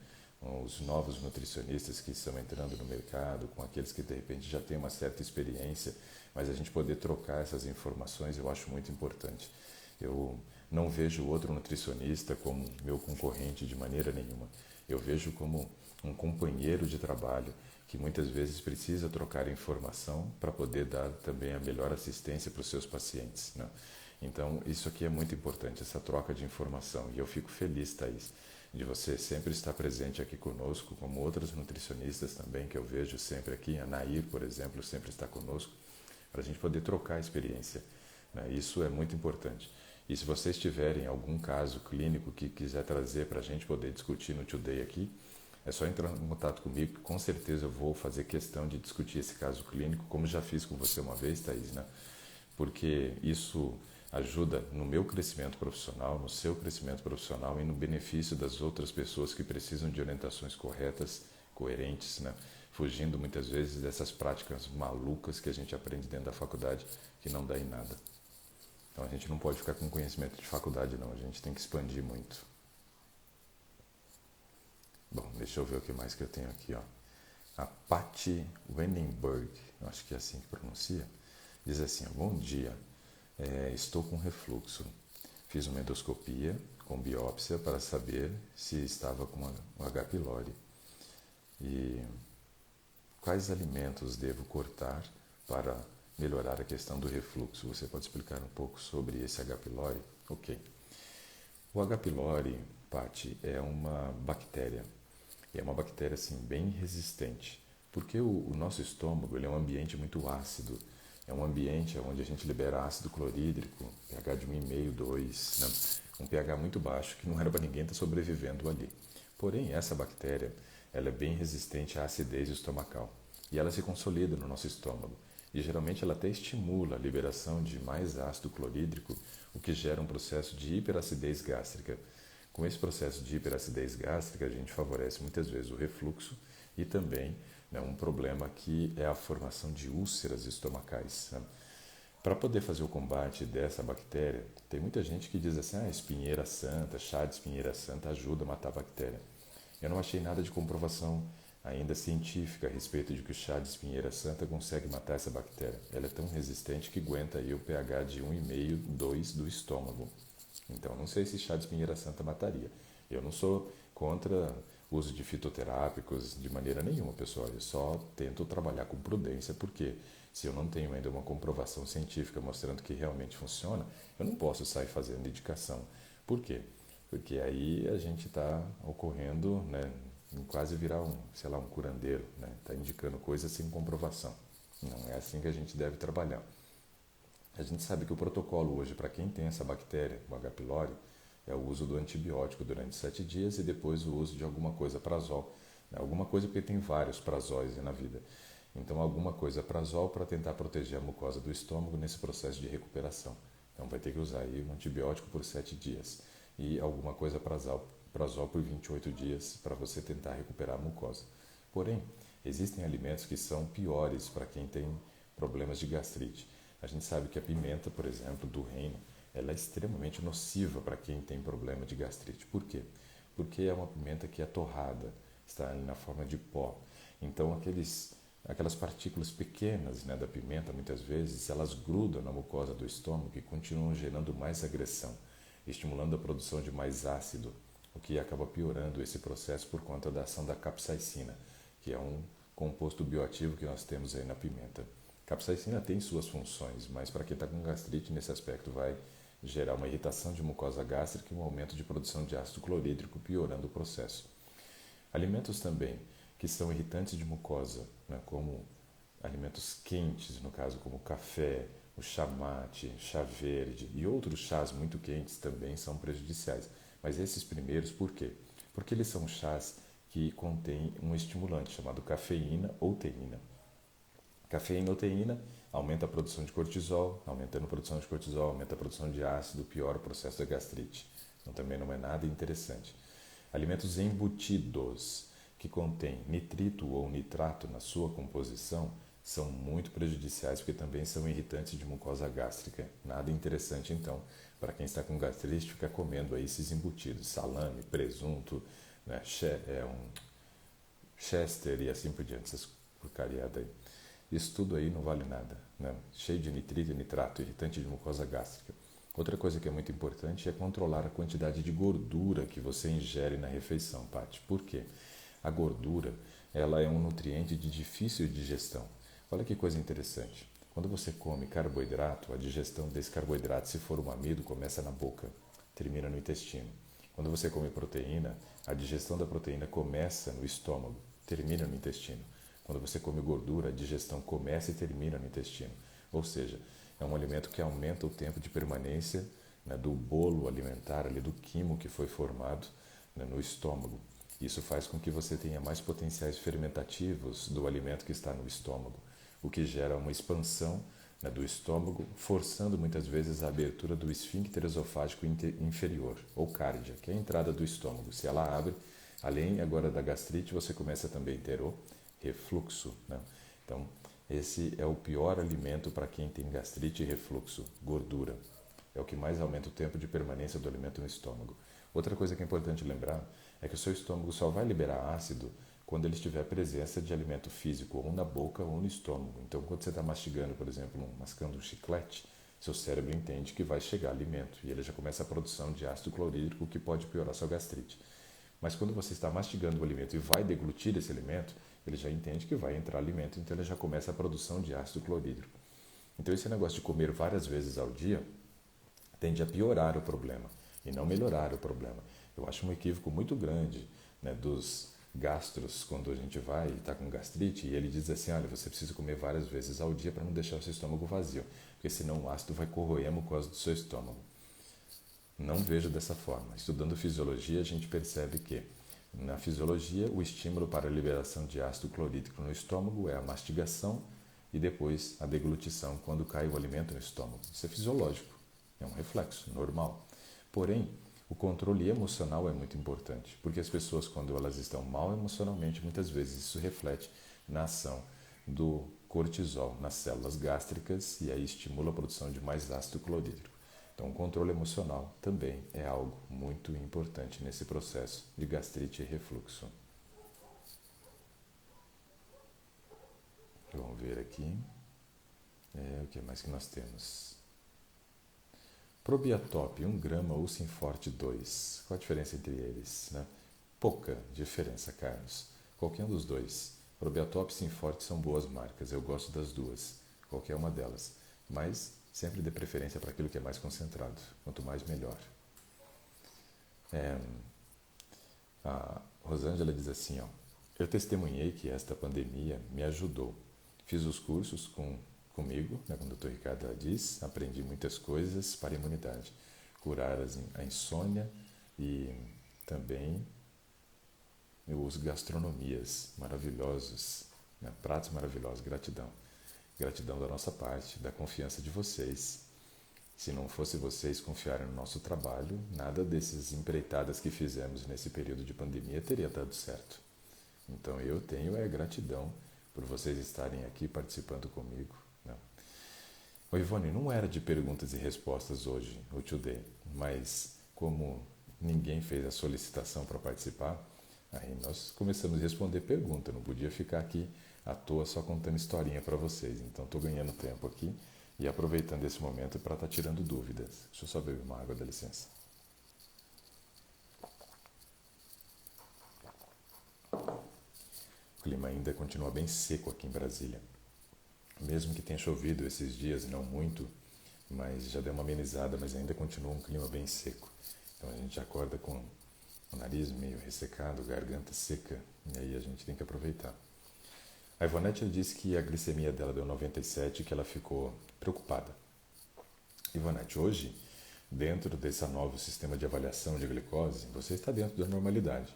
os novos nutricionistas que estão entrando no mercado, com aqueles que de repente já têm uma certa experiência, mas a gente poder trocar essas informações eu acho muito importante. Eu não vejo o outro nutricionista como meu concorrente de maneira nenhuma. Eu vejo como um companheiro de trabalho que muitas vezes precisa trocar informação para poder dar também a melhor assistência para os seus pacientes, né? Então, isso aqui é muito importante, essa troca de informação. E eu fico feliz, Thaís, de você sempre estar presente aqui conosco, como outras nutricionistas também que eu vejo sempre aqui. A Nair, por exemplo, sempre está conosco, para a gente poder trocar a experiência, né? Isso é muito importante. E se vocês tiverem algum caso clínico que quiser trazer para a gente poder discutir no Today aqui, é só entrar em contato comigo, que com certeza eu vou fazer questão de discutir esse caso clínico, como já fiz com você uma vez, Thaís, né? Porque isso ajuda no meu crescimento profissional, no seu crescimento profissional e no benefício das outras pessoas que precisam de orientações corretas, coerentes, né? Fugindo muitas vezes dessas práticas malucas que a gente aprende dentro da faculdade, que não dá em nada. Então a gente não pode ficar com conhecimento de faculdade, não, a gente tem que expandir muito. Bom, deixa eu ver o que mais que eu tenho aqui, ó. A Patty Wenenberg, eu acho que é assim que pronuncia, diz assim: bom dia, estou com refluxo. Fiz uma endoscopia com biópsia para saber se estava com o H. pylori. E quais alimentos devo cortar para melhorar a questão do refluxo? Você pode explicar um pouco sobre esse H. pylori? Ok. O H. pylori, Patty, é uma bactéria. E é uma bactéria assim, bem resistente, porque o nosso estômago ele é um ambiente muito ácido. É um ambiente onde a gente libera ácido clorídrico, pH de 1,5, 2, né? Um pH muito baixo, que não era para ninguém estar sobrevivendo ali. Porém, essa bactéria ela é bem resistente à acidez estomacal e ela se consolida no nosso estômago. E geralmente ela até estimula a liberação de mais ácido clorídrico, o que gera um processo de hiperacidez gástrica. Com esse processo de hiperacidez gástrica, a gente favorece muitas vezes o refluxo e também, né, um problema que é a formação de úlceras estomacais, né? Para poder fazer o combate dessa bactéria, tem muita gente que diz assim: espinheira santa, chá de espinheira santa ajuda a matar a bactéria. Eu não achei nada de comprovação ainda científica a respeito de que o chá de espinheira santa consegue matar essa bactéria. Ela é tão resistente que aguenta aí o pH de 1,5, 2 do estômago. Então, não sei se chá de espinheira santa mataria. Eu não sou contra o uso de fitoterápicos de maneira nenhuma, pessoal. Eu só tento trabalhar com prudência, porque se eu não tenho ainda uma comprovação científica mostrando que realmente funciona, eu não posso sair fazendo indicação. Por quê? Porque aí a gente está ocorrendo, né, em quase virar um curandeiro, né? Está indicando coisas sem comprovação. Não é assim que a gente deve trabalhar. A gente sabe que o protocolo hoje, para quem tem essa bactéria, o H. pylori, é o uso do antibiótico durante 7 dias e depois o uso de alguma coisa prazol. Alguma coisa, porque tem vários prazóis na vida. Então, alguma coisa prazol para tentar proteger a mucosa do estômago nesse processo de recuperação. Então, vai ter que usar aí um antibiótico por 7 dias e alguma coisa prazol por 28 dias para você tentar recuperar a mucosa. Porém, existem alimentos que são piores para quem tem problemas de gastrite. A gente sabe que a pimenta, por exemplo, do reino, ela é extremamente nociva para quem tem problema de gastrite. Por quê? Porque é uma pimenta que é torrada, está ali na forma de pó. Então, aquelas partículas pequenas, né, da pimenta, muitas vezes, elas grudam na mucosa do estômago e continuam gerando mais agressão, estimulando a produção de mais ácido, o que acaba piorando esse processo por conta da ação da capsaicina, que é um composto bioativo que nós temos aí na pimenta. Capsaicina tem suas funções, mas para quem está com gastrite, nesse aspecto vai gerar uma irritação de mucosa gástrica e um aumento de produção de ácido clorídrico, piorando o processo. Alimentos também que são irritantes de mucosa, né, como alimentos quentes, no caso como café, o chá mate, chá verde e outros chás muito quentes também são prejudiciais. Mas esses primeiros, por quê? Porque eles são chás que contêm um estimulante chamado cafeína ou teína. Cafeína ou teína aumenta a produção de cortisol, aumentando a produção de cortisol, aumenta a produção de ácido, piora o processo da gastrite. Então também não é nada interessante. Alimentos embutidos que contêm nitrito ou nitrato na sua composição são muito prejudiciais porque também são irritantes de mucosa gástrica. Nada interessante então para quem está com gastrite ficar comendo aí esses embutidos, salame, presunto, né, chester e assim por diante, essas porcariadas aí. Isso tudo aí não vale nada, né? Cheio de nitrito e nitrato, irritante de mucosa gástrica. Outra coisa que é muito importante é controlar a quantidade de gordura que você ingere na refeição, Paty. Por quê? A gordura, ela é um nutriente de difícil digestão. Olha que coisa interessante. Quando você come carboidrato, a digestão desse carboidrato, se for um amido, começa na boca, termina no intestino. Quando você come proteína, a digestão da proteína começa no estômago, termina no intestino. Quando você come gordura, a digestão começa e termina no intestino. Ou seja, é um alimento que aumenta o tempo de permanência, né, do bolo alimentar, ali, do quimo que foi formado, né, no estômago. Isso faz com que você tenha mais potenciais fermentativos do alimento que está no estômago, o que gera uma expansão, né, do estômago, forçando muitas vezes a abertura do esfíncter esofágico inferior, ou cárdia, que é a entrada do estômago. Se ela abre, além agora da gastrite, você começa também a ter o refluxo, né? Então, esse é o pior alimento para quem tem gastrite e refluxo, gordura. É o que mais aumenta o tempo de permanência do alimento no estômago. Outra coisa que é importante lembrar é que o seu estômago só vai liberar ácido quando ele estiver presença de alimento físico, ou na boca ou no estômago. Então, quando você está mastigando, por exemplo, mascando um chiclete, seu cérebro entende que vai chegar alimento e ele já começa a produção de ácido clorídrico, que pode piorar sua gastrite. Mas quando você está mastigando o alimento e vai deglutir esse alimento, ele já entende que vai entrar alimento, então ele já começa a produção de ácido clorídrico. Então esse negócio de comer várias vezes ao dia tende a piorar o problema e não melhorar o problema. Eu acho um equívoco muito grande, né, dos gastros quando a gente vai e está com gastrite e ele diz assim, olha, você precisa comer várias vezes ao dia para não deixar o seu estômago vazio, porque senão o ácido vai corroer a mucosa do seu estômago. Não vejo dessa forma. Estudando fisiologia, a gente percebe que, na fisiologia, o estímulo para a liberação de ácido clorídrico no estômago é a mastigação e depois a deglutição, quando cai o alimento no estômago. Isso é fisiológico, é um reflexo normal. Porém, o controle emocional é muito importante, porque as pessoas, quando elas estão mal emocionalmente, muitas vezes isso reflete na ação do cortisol nas células gástricas e aí estimula a produção de mais ácido clorídrico. Então, o controle emocional também é algo muito importante nesse processo de gastrite e refluxo. Vamos ver aqui. O que mais que nós temos? Probiatop 1 grama ou Sinforte 2. Qual a diferença entre eles, né? Pouca diferença, Carlos. Qualquer um dos dois. Probiatop e Sinforte são boas marcas. Eu gosto das duas. Qualquer uma delas. Mas sempre dê preferência para aquilo que é mais concentrado. Quanto mais, melhor. A Rosângela diz assim, ó, eu testemunhei que esta pandemia me ajudou. Fiz os cursos comigo, né, com o Dr. Ricardo ela diz, aprendi muitas coisas para a imunidade. Curar a insônia e também os gastronomias maravilhosos, né, pratos maravilhosos, gratidão. Gratidão da nossa parte, da confiança de vocês. Se não fosse vocês confiarem no nosso trabalho, nada dessas empreitadas que fizemos nesse período de pandemia teria dado certo. Então eu tenho gratidão por vocês estarem aqui participando comigo. Né? O Ivone, não era de perguntas e respostas hoje, o Today, mas como ninguém fez a solicitação para participar, aí nós começamos a responder pergunta, não podia ficar aqui à toa só contando historinha para vocês. Então estou ganhando tempo aqui e aproveitando esse momento para estar tirando dúvidas. Deixa eu só beber uma água, dá licença. O clima ainda continua bem seco aqui em Brasília. Mesmo que tenha chovido esses dias, não muito, mas já deu uma amenizada, mas ainda continua um clima bem seco. Então a gente acorda com o nariz meio ressecado, garganta seca, e aí a gente tem que aproveitar. A Ivonete disse que a glicemia dela deu 97 e que ela ficou preocupada. Ivonete, hoje, dentro desse novo sistema de avaliação de glicose, você está dentro da normalidade.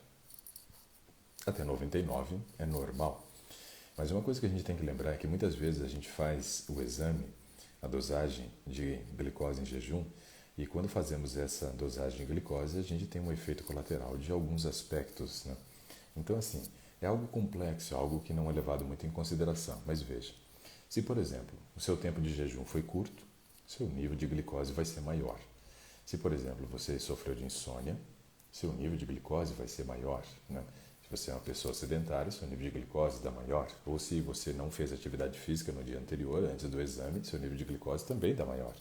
Até 99 é normal. Mas uma coisa que a gente tem que lembrar é que muitas vezes a gente faz o exame, a dosagem de glicose em jejum, e quando fazemos essa dosagem de glicose, a gente tem um efeito colateral de alguns aspectos, né? Então, assim, é algo complexo, algo que não é levado muito em consideração. Mas veja, se, por exemplo, o seu tempo de jejum foi curto, seu nível de glicose vai ser maior. Se, por exemplo, você sofreu de insônia, seu nível de glicose vai ser maior, né? Se você é uma pessoa sedentária, seu nível de glicose dá maior. Ou se você não fez atividade física no dia anterior, antes do exame, seu nível de glicose também dá maior.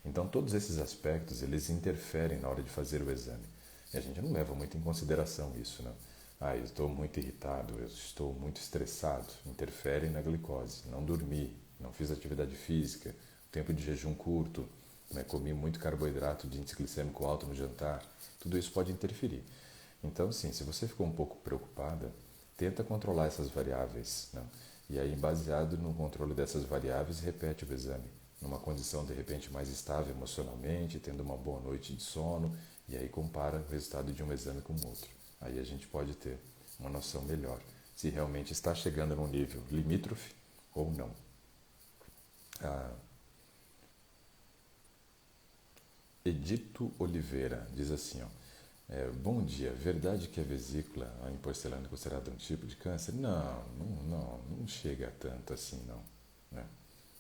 Então, todos esses aspectos, eles interferem na hora de fazer o exame. E a gente não leva muito em consideração isso, né? Ah, eu estou muito irritado, eu estou muito estressado. Interfere na glicose. Não dormi, não fiz atividade física, tempo de jejum curto, né? Comi muito carboidrato de índice glicêmico alto no jantar. Tudo isso pode interferir. Então, sim, se você ficou um pouco preocupada, tenta controlar essas variáveis, né? E aí, baseado no controle dessas variáveis, repete o exame. Numa condição, de repente, mais estável emocionalmente, tendo uma boa noite de sono, e aí compara o resultado de um exame com o outro. Aí a gente pode ter uma noção melhor se realmente está chegando num nível limítrofe ou não. A Edito Oliveira diz assim, ó, bom dia, verdade que a vesícula em porcelana é considerada um tipo de câncer? Não chega a tanto assim, não. Né?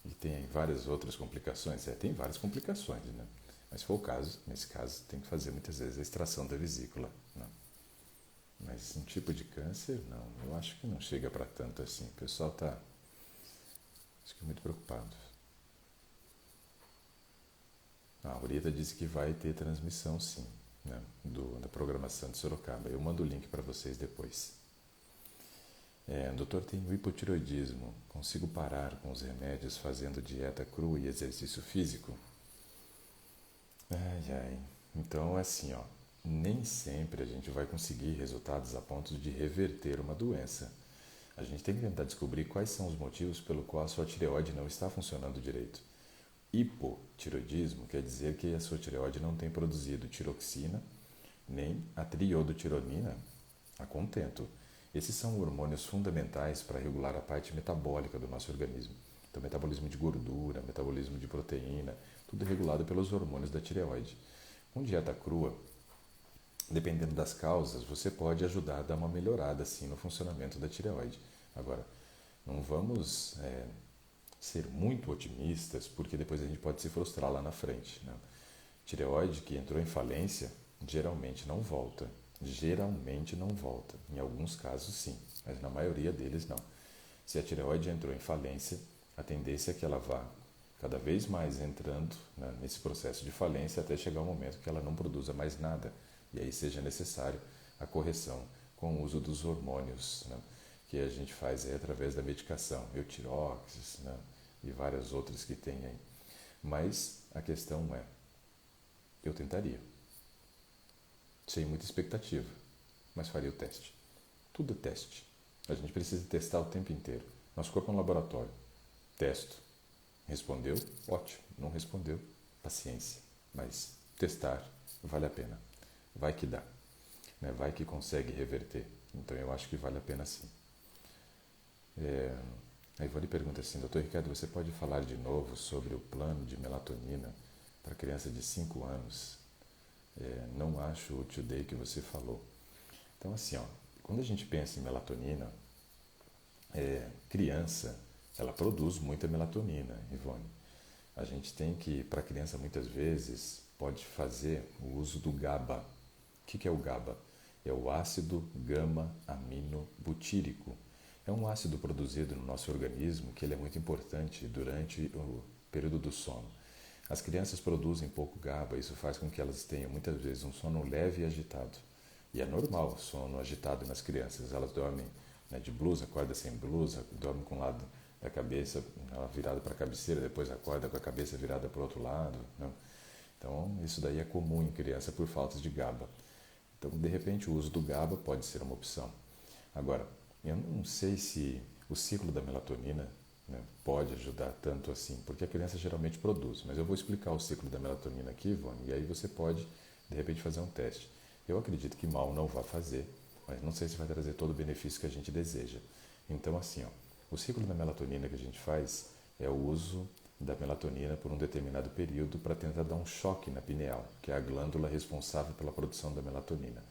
E tem várias outras complicações. Tem várias complicações, né? Mas se for o caso, nesse caso, tem que fazer muitas vezes a extração da vesícula. Né? Mas um tipo de câncer, não. Eu acho que não chega para tanto assim. O pessoal está, acho que muito preocupado. A Aurita disse que vai ter transmissão, sim, né? Da programação de Sorocaba. Eu mando o link para vocês depois. Doutor, tenho hipotireoidismo. Consigo parar com os remédios fazendo dieta crua e exercício físico? Ai, ai. Então, é assim, ó. Nem sempre a gente vai conseguir resultados a ponto de reverter uma doença. A gente tem que tentar descobrir quais são os motivos pelo qual a sua tireoide não está funcionando direito. Hipotireoidismo quer dizer que a sua tireoide não tem produzido tiroxina nem a triodotironina a contento. Esses são hormônios fundamentais para regular a parte metabólica do nosso organismo. Então, metabolismo de gordura, metabolismo de proteína, tudo é regulado pelos hormônios da tireoide. Com dieta crua, dependendo das causas, você pode ajudar a dar uma melhorada assim, no funcionamento da tireoide. Agora, não vamos ser muito otimistas, porque depois a gente pode se frustrar lá na frente. Né? Tireoide que entrou em falência, geralmente não volta. Geralmente não volta. Em alguns casos, sim, mas na maioria deles, não. Se a tireoide entrou em falência, a tendência é que ela vá cada vez mais entrando, né, nesse processo de falência até chegar um momento que ela não produza mais nada. E aí seja necessário a correção com o uso dos hormônios, né, que a gente faz através da medicação, Eutirox, né, e várias outras que tem aí. Mas a questão é, eu tentaria. Sem muita expectativa, mas faria o teste. Tudo é teste. A gente precisa testar o tempo inteiro. Nosso corpo é um laboratório. Testo. Respondeu? Ótimo. Não respondeu? Paciência. Mas testar vale a pena. Vai que dá. Né? Vai que consegue reverter. Então eu acho que vale a pena sim. A Ivone pergunta assim, doutor Ricardo, você pode falar de novo sobre o plano de melatonina para criança de 5 anos? Não acho o today que você falou. Então, assim, ó, quando a gente pensa em melatonina, criança, ela produz muita melatonina, Ivone. A gente tem que, para a criança, muitas vezes, pode fazer o uso do GABA. O que é o GABA? É o ácido gama-aminobutírico. É um ácido produzido no nosso organismo que ele é muito importante durante o período do sono. As crianças produzem pouco GABA, isso faz com que elas tenham muitas vezes um sono leve e agitado. E é normal o sono agitado nas crianças, elas dormem, né, de blusa, acorda sem blusa, dormem com o lado da cabeça, ela virada para a cabeceira, depois acorda com a cabeça virada para o outro lado, né? Então, isso daí é comum em criança por falta de GABA. Então, de repente, o uso do GABA pode ser uma opção. Agora, eu não sei se o ciclo da melatonina, né, pode ajudar tanto assim, porque a criança geralmente produz, mas eu vou explicar o ciclo da melatonina aqui, Ivone, e aí você pode, de repente, fazer um teste. Eu acredito que mal não vai fazer, mas não sei se vai trazer todo o benefício que a gente deseja. Então, assim, ó, o ciclo da melatonina que a gente faz é o uso da melatonina por um determinado período para tentar dar um choque na pineal, que é a glândula responsável pela produção da melatonina.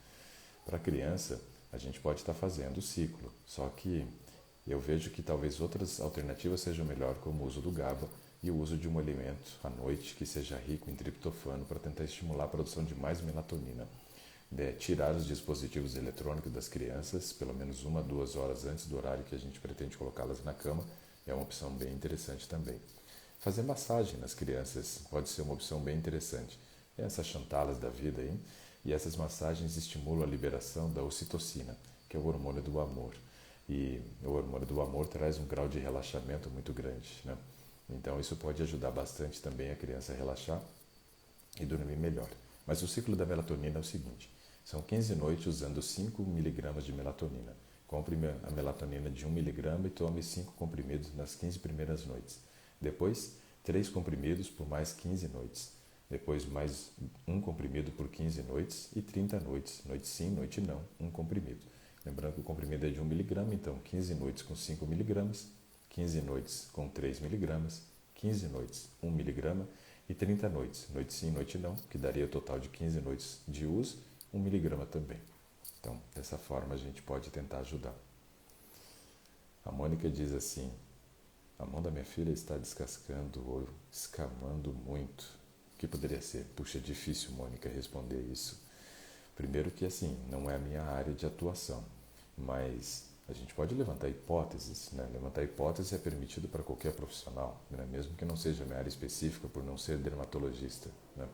Para a criança, a gente pode estar fazendo o ciclo, só que eu vejo que talvez outras alternativas sejam melhor, como o uso do GABA e o uso de um alimento à noite que seja rico em triptofano para tentar estimular a produção de mais melatonina. Tirar os dispositivos eletrônicos das crianças, pelo menos 1 a 2 horas antes do horário que a gente pretende colocá-las na cama, é uma opção bem interessante também. Fazer massagem nas crianças pode ser uma opção bem interessante. Essas chantalas da vida aí, e essas massagens estimulam a liberação da ocitocina, que é o hormônio do amor. E o hormônio do amor traz um grau de relaxamento muito grande, né? Então isso pode ajudar bastante também a criança a relaxar e dormir melhor. Mas o ciclo da melatonina é o seguinte: são 15 noites usando 5 miligramas de melatonina. Compre a melatonina de 1 miligrama e tome 5 comprimidos nas 15 primeiras noites. Depois, 3 comprimidos por mais 15 noites. Depois, mais um comprimido por 15 noites e 30 noites. Noite sim, noite não, um comprimido. Lembrando que o comprimido é de 1 miligrama, então 15 noites com 5 miligramas, 15 noites com 3 miligramas, 15 noites 1 miligrama e 30 noites, noite sim, noite não, que daria o total de 15 noites de uso, 1 miligrama também. Então, dessa forma a gente pode tentar ajudar. A Mônica diz assim: a mão da minha filha está descascando ou escamando muito. O que poderia ser? Puxa, é difícil, Mônica, responder isso. Primeiro que, assim, não é a minha área de atuação, mas a gente pode levantar hipóteses, né? Levantar hipóteses é permitido para qualquer profissional, né? Mesmo que não seja a minha área específica, por não ser dermatologista, né?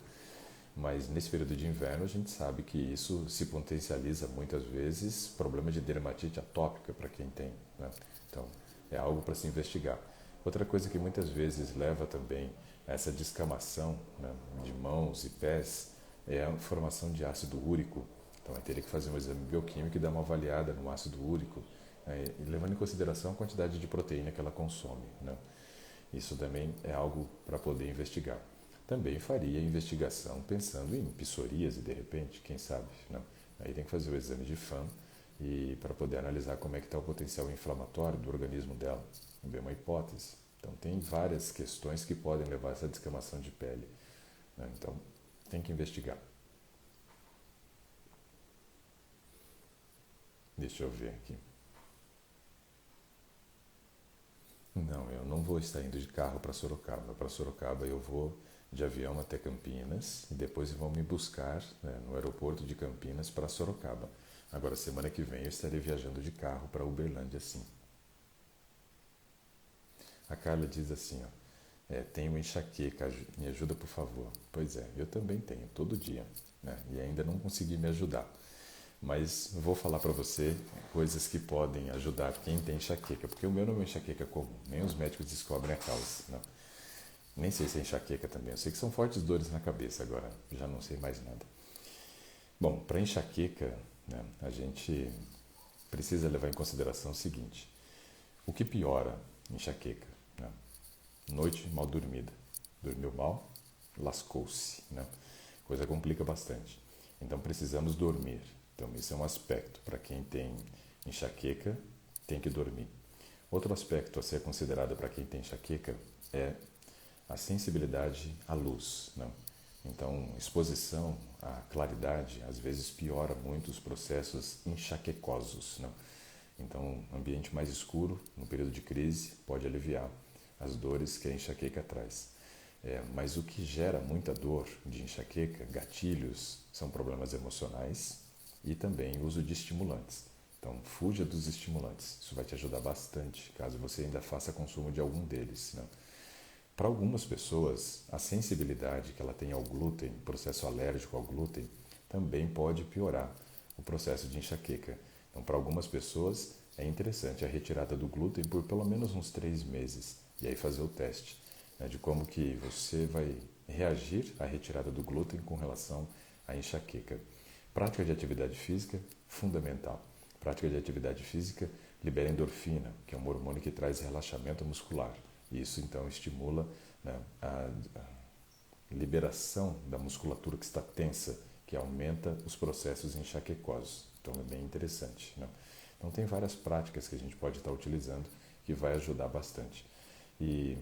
Mas nesse período de inverno a gente sabe que isso se potencializa muitas vezes problema de dermatite atópica para quem tem, né? Então é algo para se investigar. Outra coisa que muitas vezes leva também a essa descamação, né, de mãos e pés é a formação de ácido úrico. Então vai ter que fazer um exame bioquímico e dar uma avaliada no ácido úrico, levando em consideração a quantidade de proteína que ela consome, né? Isso também é algo para poder investigar. Também faria investigação pensando em psoríase, de repente, quem sabe, né? Aí tem que fazer o exame de FAM e para poder analisar como é que está o potencial inflamatório do organismo dela. É uma hipótese. Então tem várias questões que podem levar a essa descamação de pele, né? Então tem que investigar. Deixa eu ver aqui. Não, eu não vou estar indo de carro para Sorocaba. Para Sorocaba eu vou de avião até Campinas e depois vão me buscar, né, no aeroporto de Campinas para Sorocaba. Agora, semana que vem eu estarei viajando de carro para Uberlândia, sim. A Carla diz assim, ó: tenho enxaqueca, me ajuda por favor. Pois é, eu também tenho, todo dia, né? E ainda não consegui me ajudar. Mas vou falar para você coisas que podem ajudar quem tem enxaqueca, porque o meu não é uma enxaqueca comum, nem os médicos descobrem a causa, não. Nem sei se é enxaqueca também, eu sei que são fortes dores na cabeça, agora já não sei mais nada. Bom, para enxaqueca, né, a gente precisa levar em consideração o seguinte: o que piora enxaqueca, né? Noite mal dormida. Dormiu mal, lascou-se, né? Coisa complica bastante. Então precisamos dormir. Então esse é um aspecto. Para quem tem enxaqueca, tem que dormir. Outro aspecto a ser considerado para quem tem enxaqueca é a sensibilidade à luz, né? Então, exposição à claridade às vezes piora muito os processos enxaquecosos, né? Então, ambiente mais escuro no período de crise pode aliviar as dores que a enxaqueca traz. Mas o que gera muita dor de enxaqueca, gatilhos, são problemas emocionais e também o uso de estimulantes. Então, fuja dos estimulantes. Isso vai te ajudar bastante, caso você ainda faça consumo de algum deles, né? Para algumas pessoas, a sensibilidade que ela tem ao glúten, processo alérgico ao glúten, também pode piorar o processo de enxaqueca. Então, para algumas pessoas, é interessante a retirada do glúten por pelo menos uns 3 meses. E aí fazer o teste, né, de como que você vai reagir à retirada do glúten com relação à enxaqueca. Prática de atividade física, fundamental. Prática de atividade física libera endorfina, que é um hormônio que traz relaxamento muscular. E isso então estimula, né, a liberação da musculatura que está tensa, que aumenta os processos enxaquecosos. Então é bem interessante, né? Então tem várias práticas que a gente pode estar utilizando que vai ajudar bastante. E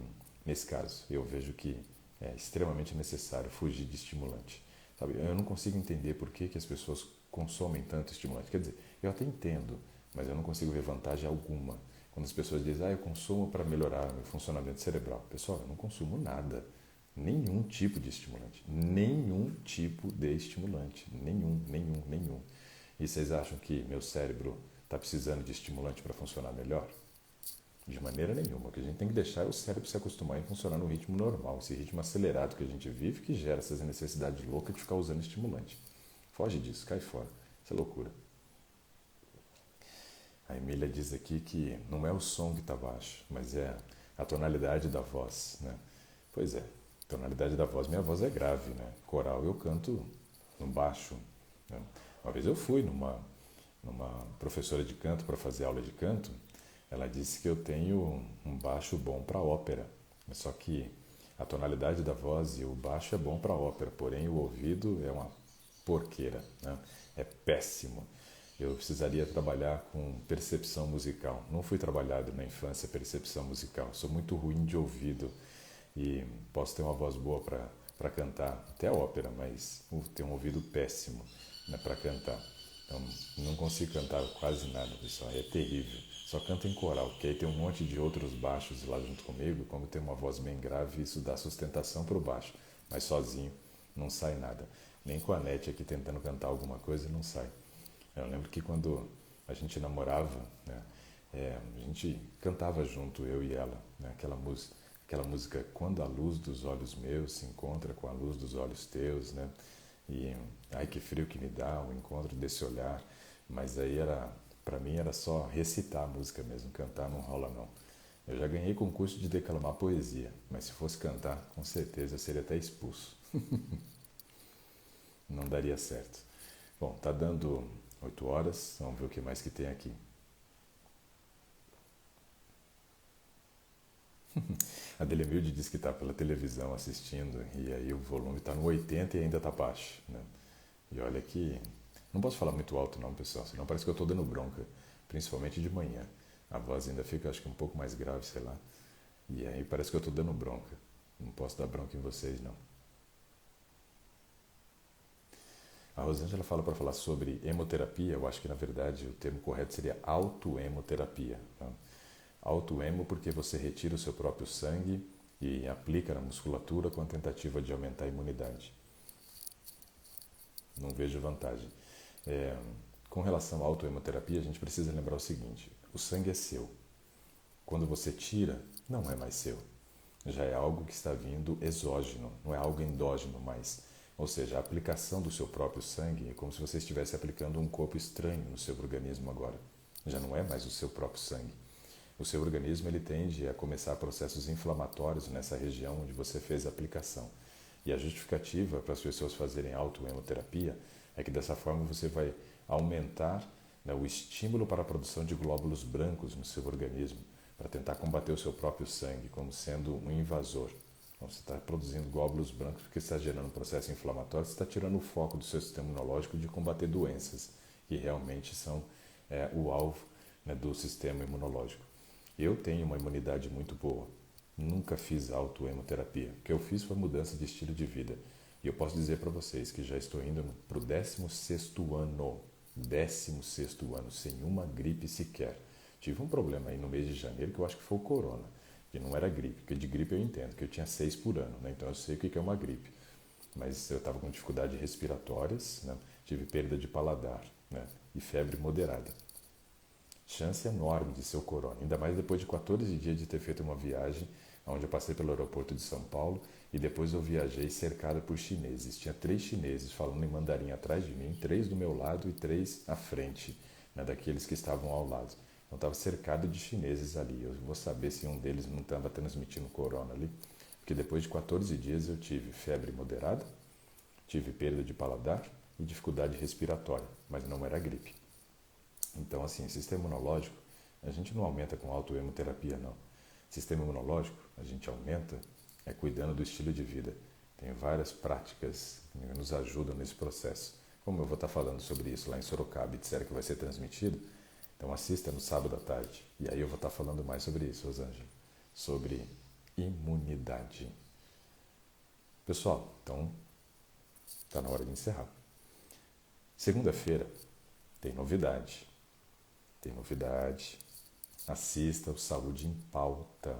nesse caso eu vejo que é extremamente necessário fugir de estimulante. Sabe? Eu não consigo entender por que as pessoas consomem tanto estimulante. Quer dizer, eu até entendo, mas eu não consigo ver vantagem alguma. Quando as pessoas dizem, eu consumo para melhorar o meu funcionamento cerebral. Pessoal, eu não consumo nada. Nenhum tipo de estimulante. Nenhum tipo de estimulante. Nenhum. E vocês acham que meu cérebro está precisando de estimulante para funcionar melhor? De maneira nenhuma. O que a gente tem que deixar é o cérebro se acostumar a funcionar no ritmo normal, esse ritmo acelerado que a gente vive, que gera essas necessidades loucas de ficar usando estimulante. Foge disso, cai fora. Isso é loucura. A Emília diz aqui que não é o som que está baixo, mas é a tonalidade da voz, né? Pois é, tonalidade da voz. Minha voz é grave, né? Coral eu canto no baixo, né? Uma vez eu fui numa professora de canto para fazer aula de canto. Ela disse que eu tenho um baixo bom para ópera, só que a tonalidade da voz e o baixo é bom para ópera, porém o ouvido é uma porqueira, né? É péssimo. Eu precisaria trabalhar com percepção musical. Não fui trabalhado na infância percepção musical. Sou muito ruim de ouvido e posso ter uma voz boa para cantar, até ópera, mas tenho um ouvido péssimo, né, para cantar. Então, não consigo cantar quase nada, pessoal. É terrível. Só canto em coral, porque aí tem um monte de outros baixos lá junto comigo. Como tem uma voz bem grave, isso dá sustentação para o baixo. Mas sozinho não sai nada. Nem com a Nete aqui tentando cantar alguma coisa, não sai. Eu lembro que quando a gente namorava, né, a gente cantava junto, eu e ela, né, aquela música Quando a luz dos olhos meus se encontra com a luz dos olhos teus, né? E ai que frio que me dá o encontro desse olhar. Mas aí para mim era só recitar a música mesmo, cantar não rola não. Eu já ganhei concurso de declamar poesia, mas se fosse cantar, com certeza eu seria até expulso. Não daria certo. Bom, tá dando 8 horas, vamos ver o que mais que tem aqui. A Delemilde diz que está pela televisão assistindo e aí o volume está no 80 e ainda está baixo, né? E olha que não posso falar muito alto não, pessoal, senão parece que eu estou dando bronca, principalmente de manhã. A voz ainda fica, acho que um pouco mais grave, sei lá. E aí parece que eu estou dando bronca. Não posso dar bronca em vocês, não. A Rosângela fala para falar sobre hemoterapia. Eu acho que, na verdade, o termo correto seria autohemoterapia. Tá? Autohemo porque você retira o seu próprio sangue e aplica na musculatura com a tentativa de aumentar a imunidade. Não vejo vantagem. Com relação à autohemoterapia, a gente precisa lembrar o seguinte: o sangue é seu. Quando você tira, não é mais seu. Já é algo que está vindo exógeno, não é algo endógeno mais. Ou seja, a aplicação do seu próprio sangue é como se você estivesse aplicando um corpo estranho no seu organismo agora. Já não é mais o seu próprio sangue. O seu organismo ele tende a começar processos inflamatórios nessa região onde você fez a aplicação. E a justificativa para as pessoas fazerem autohemoterapia é que dessa forma você vai aumentar, né, o estímulo para a produção de glóbulos brancos no seu organismo, para tentar combater o seu próprio sangue como sendo um invasor. Então, você está produzindo glóbulos brancos porque está gerando um processo inflamatório, você está tirando o foco do seu sistema imunológico de combater doenças que realmente são o alvo, né, do sistema imunológico. Eu tenho uma imunidade muito boa. Nunca fiz autohemoterapia. O que eu fiz foi mudança de estilo de vida. E eu posso dizer para vocês que já estou indo para o 16º ano. 16º ano, sem uma gripe sequer. Tive um problema aí no mês de janeiro que eu acho que foi o corona. Que não era gripe, porque de gripe eu entendo, que eu tinha 6 por ano, né? Então eu sei o que é uma gripe. Mas eu estava com dificuldades respiratórias, né? Tive perda de paladar, né? E febre moderada. Chance enorme de ser o corona, ainda mais depois de 14 dias de ter feito uma viagem, onde eu passei pelo aeroporto de São Paulo e depois eu viajei cercada por chineses. Tinha 3 chineses falando em mandarim atrás de mim, 3 do meu lado e 3 à frente, né? Daqueles que estavam ao lado. Então estava cercado de chineses ali. Eu vou saber se um deles não estava transmitindo corona ali. Porque depois de 14 dias eu tive febre moderada, tive perda de paladar e dificuldade respiratória, mas não era gripe. Então, assim, sistema imunológico, a gente não aumenta com autoemoterapia, não. Sistema imunológico, a gente aumenta cuidando do estilo de vida. Tem várias práticas que nos ajudam nesse processo. Como eu vou estar falando sobre isso lá em Sorocaba e disseram que vai ser transmitido, então assista no sábado à tarde. E aí eu vou estar falando mais sobre isso, Rosângela. Sobre imunidade. Pessoal, então está na hora de encerrar. Segunda-feira tem novidade. Tem novidade. Assista o Saúde em Pauta,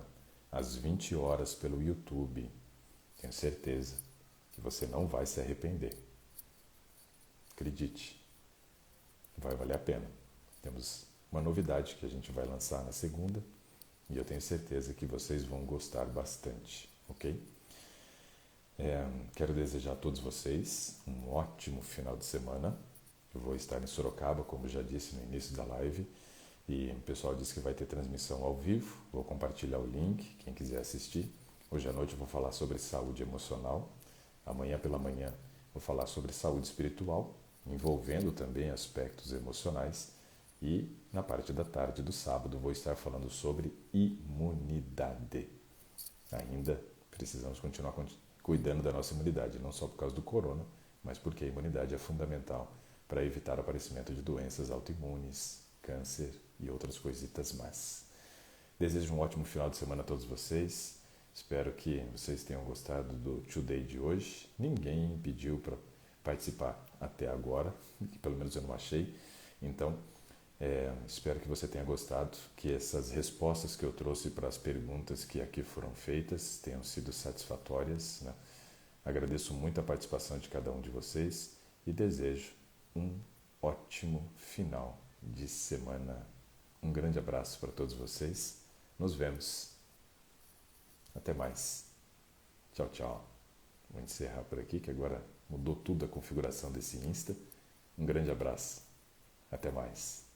às 20 horas pelo YouTube. Tenho certeza que você não vai se arrepender. Acredite, vai valer a pena. Temos uma novidade que a gente vai lançar na segunda e eu tenho certeza que vocês vão gostar bastante, ok? Quero desejar a todos vocês um ótimo final de semana. Eu vou estar em Sorocaba, como já disse no início da live, e o pessoal disse que vai ter transmissão ao vivo. Vou compartilhar o link, quem quiser assistir. Hoje à noite eu vou falar sobre saúde emocional. Amanhã pela manhã vou falar sobre saúde espiritual, envolvendo também aspectos emocionais. E na parte da tarde do sábado vou estar falando sobre imunidade. Ainda precisamos continuar cuidando da nossa imunidade, não só por causa do corona, mas porque a imunidade é fundamental para evitar o aparecimento de doenças autoimunes, câncer e outras coisitas mais. Desejo um ótimo final de semana a todos vocês. Espero que vocês tenham gostado do Today de hoje. Ninguém me pediu para participar até agora, pelo menos eu não achei. Então, espero que você tenha gostado, que essas respostas que eu trouxe para as perguntas que aqui foram feitas tenham sido satisfatórias, né? Agradeço muito a participação de cada um de vocês e desejo um ótimo final de semana. Um grande abraço para todos vocês. Nos vemos. Até mais. Tchau, tchau. Vou encerrar por aqui, que agora mudou tudo a configuração desse Insta. Um grande abraço. Até mais.